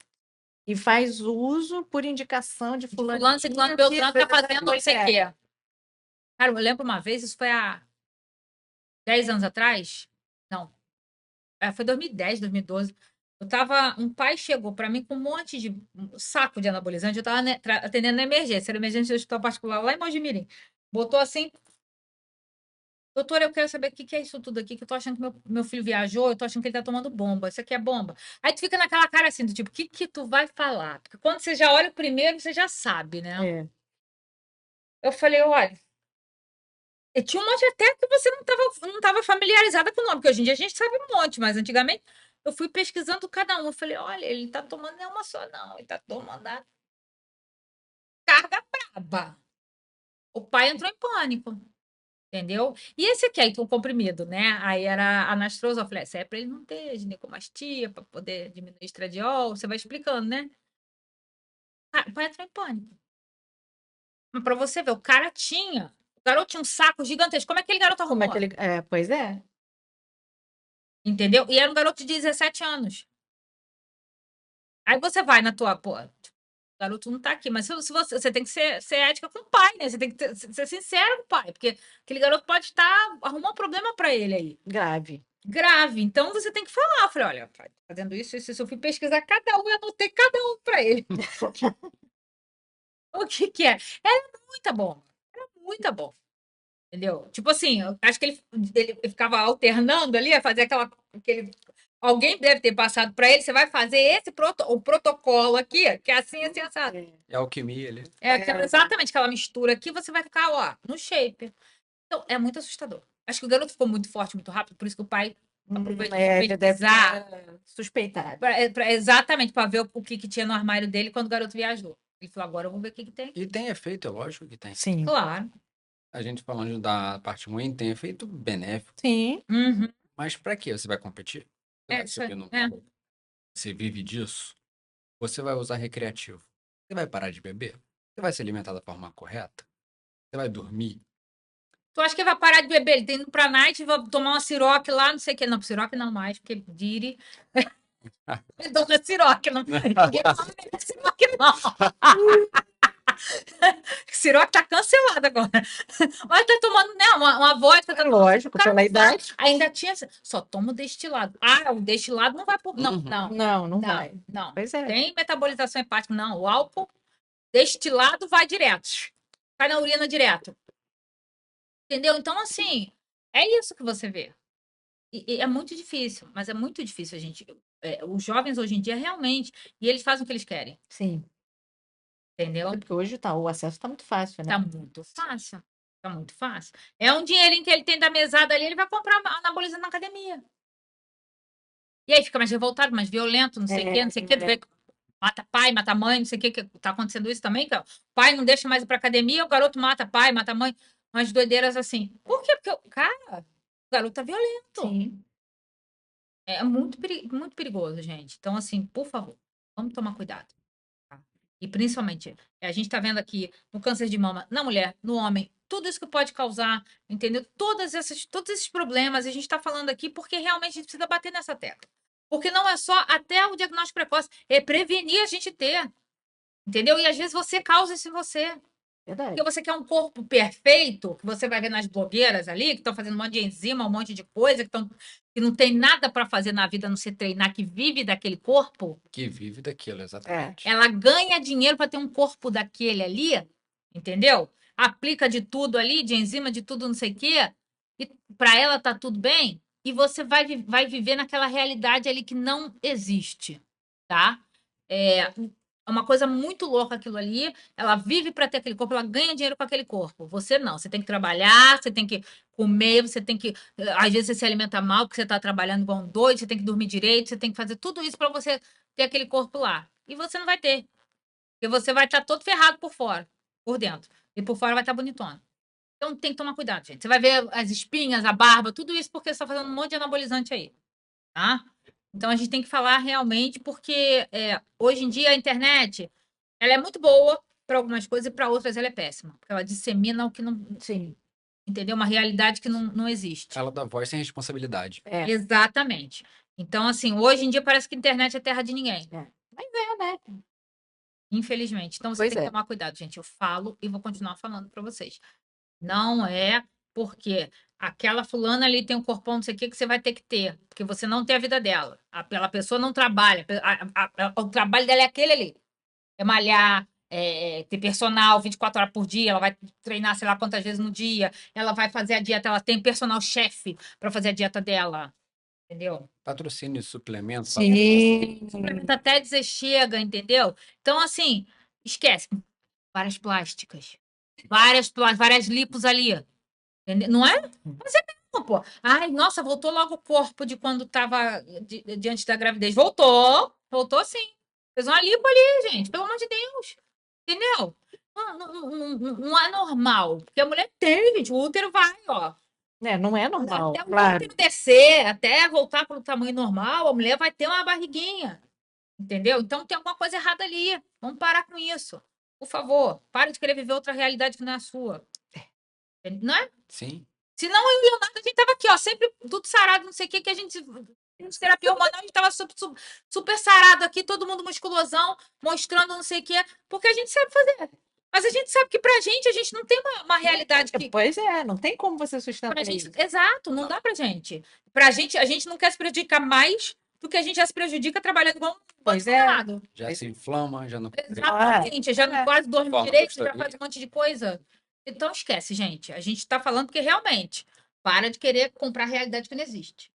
E faz uso por indicação de Fulano, ciclano, fulaninho beltrano tá fazendo não Pois sei o é. quê. Cara, eu lembro uma vez, isso foi há 10 anos atrás. Não, foi 2010, 2012. Um pai chegou para mim com um monte de saco de anabolizante. Eu tava atendendo na emergência, era emergência do hospital particular lá em Mojimirim. Botou assim, doutora, eu quero saber o que que é isso tudo aqui, que eu tô achando que meu filho viajou, eu tô achando que ele tá tomando bomba. Isso aqui é bomba. Aí tu fica naquela cara assim, do tipo, o que que tu vai falar? Porque quando você já olha o primeiro, você já sabe, né? É. Eu falei, olha, e tinha um monte até que você não tava familiarizada com o nome, porque hoje em dia a gente sabe um monte, mas antigamente eu fui pesquisando cada um. Eu falei, olha, ele tá tomando nem uma só, não. Ele tá tomando a carga braba. O pai entrou em pânico, entendeu? E esse aqui aí, o comprimido, né? Aí era anastrozol. Eu falei, essa é pra ele não ter ginecomastia, pra poder diminuir o estradiol. Você vai explicando, né? Ah, o pai entrou em pânico. Mas pra você ver, o cara tinha. O garoto tinha um saco gigantesco. Como é que aquele garoto Como é arrumou? que ele. É, pois é. Entendeu? E era um garoto de 17 anos. Aí você vai na tua, pô, o garoto não tá aqui, mas se você tem que ser ética com o pai, né? Você tem que ser sincero com o pai, porque aquele garoto pode estar arrumando um problema pra ele aí, Grave. grave. Então você tem que falar. Eu falei, olha, pai, tá fazendo isso. Eu fui pesquisar cada um e anotei cada um pra ele. O que que é? Era muita bomba. Era muita bomba. Entendeu? Tipo assim, eu acho que ele ficava alternando ali, a fazer aquele. Alguém deve ter passado para ele, você vai fazer o protocolo aqui, que é assim, assado. É alquimia ali. Exatamente aquela mistura aqui, você vai ficar, ó, no shape. Então, é muito assustador. Acho que o garoto ficou muito forte, muito rápido, por isso que o pai aproveitou É, de já deve pesquisar. ter suspeitado. Exatamente, para ver o que, que tinha no armário dele quando o garoto viajou. Ele falou, agora eu vou ver o que, que tem. E tem efeito, é lógico que tem. Sim. Claro. A gente falando da parte ruim, tem efeito benéfico. Sim. Uhum. Mas pra quê? Você vai competir? Você vai Isso aí, subir no é. palco? Você vive disso? Você vai usar recreativo? Você vai parar de beber? Você vai se alimentar da forma correta? Você vai dormir? Tu acha que ele vai parar de beber? Ele tá indo pra night, vai tomar uma Ciroc lá, não sei o que. Não, Ciroc não mais, porque Diri. Dona Ciroc, não. Ninguém fala Ciroc, não. Ciroc tá cancelada agora. Mas tá tomando, né? Uma vodka. Tá Lógico, Cara, pela idade. ainda tinha. Só toma o destilado. Ah, o destilado não vai por. Não, Uhum. não. Não vai. Não. Pois é. Tem metabolização hepática. Não, o álcool destilado vai direto. Vai na urina direto. Entendeu? Então, assim, é isso que você vê. E é muito difícil, mas é muito difícil a gente. Os jovens hoje em dia realmente. E eles fazem o que eles querem. Sim. Entendeu? Porque hoje o acesso tá muito fácil, né? Tá muito fácil. Tá muito fácil. É um dinheirinho que ele tem da mesada ali, ele vai comprar anabolizante na academia. E aí fica mais revoltado, mais violento, não sei o quê, não sei o quê. Tu vê que mata pai, mata mãe, não sei o quê, que tá acontecendo isso também, que o pai não deixa mais ir pra academia, o garoto mata pai, mata mãe. Umas doideiras assim. Por quê? Porque, cara, o garoto tá violento. Sim. É muito, muito perigoso, gente. Então, assim, por favor, vamos tomar cuidado. Tá? E principalmente, a gente está vendo aqui no câncer de mama, na mulher, no homem, tudo isso que pode causar, entendeu? Todos esses problemas, a gente está falando aqui porque realmente a gente precisa bater nessa tecla. Porque não é só até o diagnóstico precoce, é prevenir a gente ter. Entendeu? E às vezes você causa isso em você. Verdade. Porque você quer um corpo perfeito, que você vai ver nas blogueiras ali, que estão fazendo um monte de enzima, um monte de coisa, que não tem nada para fazer na vida, a não se treinar, que vive daquele corpo. Que vive daquilo, exatamente. Ela ganha dinheiro para ter um corpo daquele ali, entendeu? Aplica de tudo ali, de enzima, de tudo, não sei o quê, e para ela tá tudo bem, e você vai viver naquela realidade ali que não existe, tá? É uma coisa muito louca aquilo ali. Ela vive para ter aquele corpo, ela ganha dinheiro com aquele corpo. Você não. Você tem que trabalhar, você tem que comer, você tem que. Às vezes você se alimenta mal porque você está trabalhando igual um doido, você tem que dormir direito, você tem que fazer tudo isso para você ter aquele corpo lá. E você não vai ter. Porque você vai estar todo ferrado por fora, por dentro. E por fora vai estar bonitona. Então tem que tomar cuidado, gente. Você vai ver as espinhas, a barba, tudo isso porque você está fazendo um monte de anabolizante aí. Tá? Então a gente tem que falar realmente, porque hoje em dia a internet ela é muito boa para algumas coisas e para outras ela é péssima. Porque ela dissemina o que não. Sim. Entendeu? Uma realidade que não existe. Ela dá voz sem responsabilidade. Exatamente. Então, assim, hoje em dia parece que a internet é terra de ninguém. Mas é, né? Infelizmente. Então você Pois tem que é. tomar cuidado, gente. Eu falo e vou continuar falando para vocês. Não é porque aquela fulana ali tem um corpão, não sei o que você vai ter que ter. Porque você não tem a vida dela. Aquela pessoa não trabalha. O trabalho dela é aquele ali. É malhar, ter personal 24 horas por dia, ela vai treinar sei lá quantas vezes no dia, ela vai fazer a dieta, ela tem personal chefe para fazer a dieta dela. Entendeu? Patrocínio, suplemento, Sim. Suplemento até dizer chega, entendeu? Então, assim, esquece. Várias plásticas. Várias lipos ali. Entendeu? Não é? Mas é mesmo, pô. Ai, nossa, voltou logo o corpo de quando tava diante da gravidez. Voltou sim. Fez uma lipo ali, gente, pelo amor de Deus. Entendeu? Não é normal. Porque a mulher tem, gente, o útero vai, ó. Não é normal, Até o claro. útero descer, até voltar para o tamanho normal, a mulher vai ter uma barriguinha. Entendeu? Então tem alguma coisa errada ali. Vamos parar com isso. Por favor, pare de querer viver outra realidade que não é a sua. Não é? Sim. Senão eu e o Leonardo, a gente tava aqui, ó, sempre tudo sarado, não sei o que a gente. Terapia hormonal, a gente tava super sarado aqui, todo mundo musculosão, mostrando não sei o que, porque a gente sabe fazer. Mas a gente sabe que pra gente, a gente não tem uma realidade que. Pois é, não tem como você sustentar Pra gente, isso. exato, não dá pra gente. Pra gente, a gente não quer se prejudicar mais do que a gente já se prejudica trabalhando igual um Pois é. danado. Já se inflama, já não. Exatamente, já não quase dorme Forma direito, já gostosinha. faz um monte de coisa. Então esquece, gente. A gente tá falando porque realmente para de querer comprar realidade que não existe.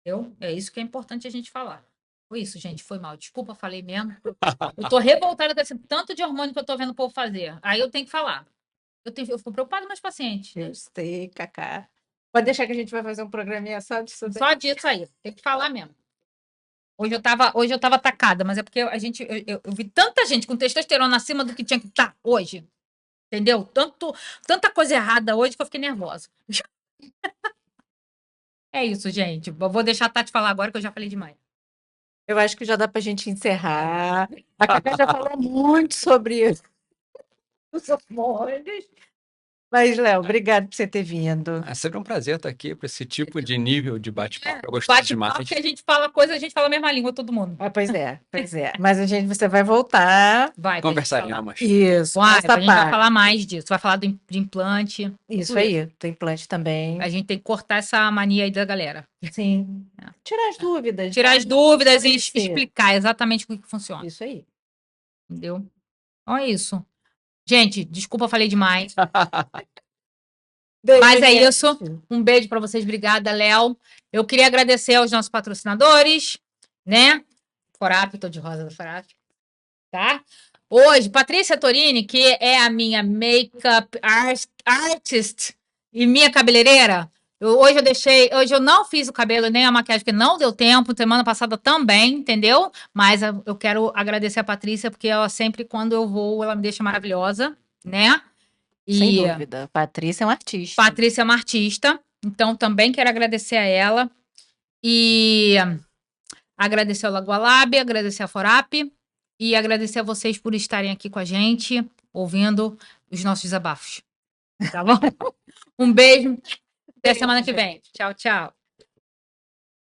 Entendeu? É isso que é importante a gente falar. Foi isso, gente. Foi mal. Desculpa, falei mesmo. Eu tô revoltada com esse tanto de hormônio que eu tô vendo o povo fazer. Aí eu tenho que falar. Eu fico preocupada com meus pacientes. Eu sei, Cacá. Pode deixar que a gente vai fazer um programinha só disso daí. Só disso aí. Tem que falar mesmo. Hoje eu tava atacada, mas é porque eu vi tanta gente com testosterona acima do que tinha que estar hoje. Entendeu? Tanta coisa errada hoje que eu fiquei nervosa. É isso, gente. Eu vou deixar a Tati falar agora, que eu já falei demais. Eu acho que já dá pra gente encerrar. A Cacá já falou muito sobre os hormônios. Mas, Léo, obrigado por você ter vindo. É sempre um prazer estar aqui para esse tipo de nível de bate-papo. Eu gostei Bate-papo demais. que a gente fala coisa, a gente fala a mesma língua, todo mundo. Ah, pois é. Mas você vai voltar. Vai, pra gente falar. Conversaremos. Isso, Vai, essa a gente vai parte. falar mais disso. Vai falar de implante. Isso tudo aí, tem implante também. A gente tem que cortar essa mania aí da galera. Sim. Tirar as dúvidas. Tirar as né? dúvidas e Esclarecer. explicar exatamente o que funciona. Isso aí. Entendeu? Então é isso. Gente, desculpa, falei demais. Mas é isso. Um beijo para vocês. Obrigada, Léo. Eu queria agradecer aos nossos patrocinadores, né? Forap, tô de rosa do Forap. Tá? Hoje, Patrícia Torini, que é a minha makeup artist e minha cabeleireira. Hoje eu não fiz o cabelo nem a maquiagem, porque não deu tempo. Semana passada também, entendeu? Mas eu quero agradecer a Patrícia, porque ela sempre, quando eu vou, ela me deixa maravilhosa, né? Sem dúvida. Patrícia é uma artista. Patrícia é uma artista, então também quero agradecer a ela. E agradecer ao Lagoalab, agradecer a Forap e agradecer a vocês por estarem aqui com a gente, ouvindo os nossos desabafos. Tá bom? Um beijo. Até semana que vem. Tchau, tchau.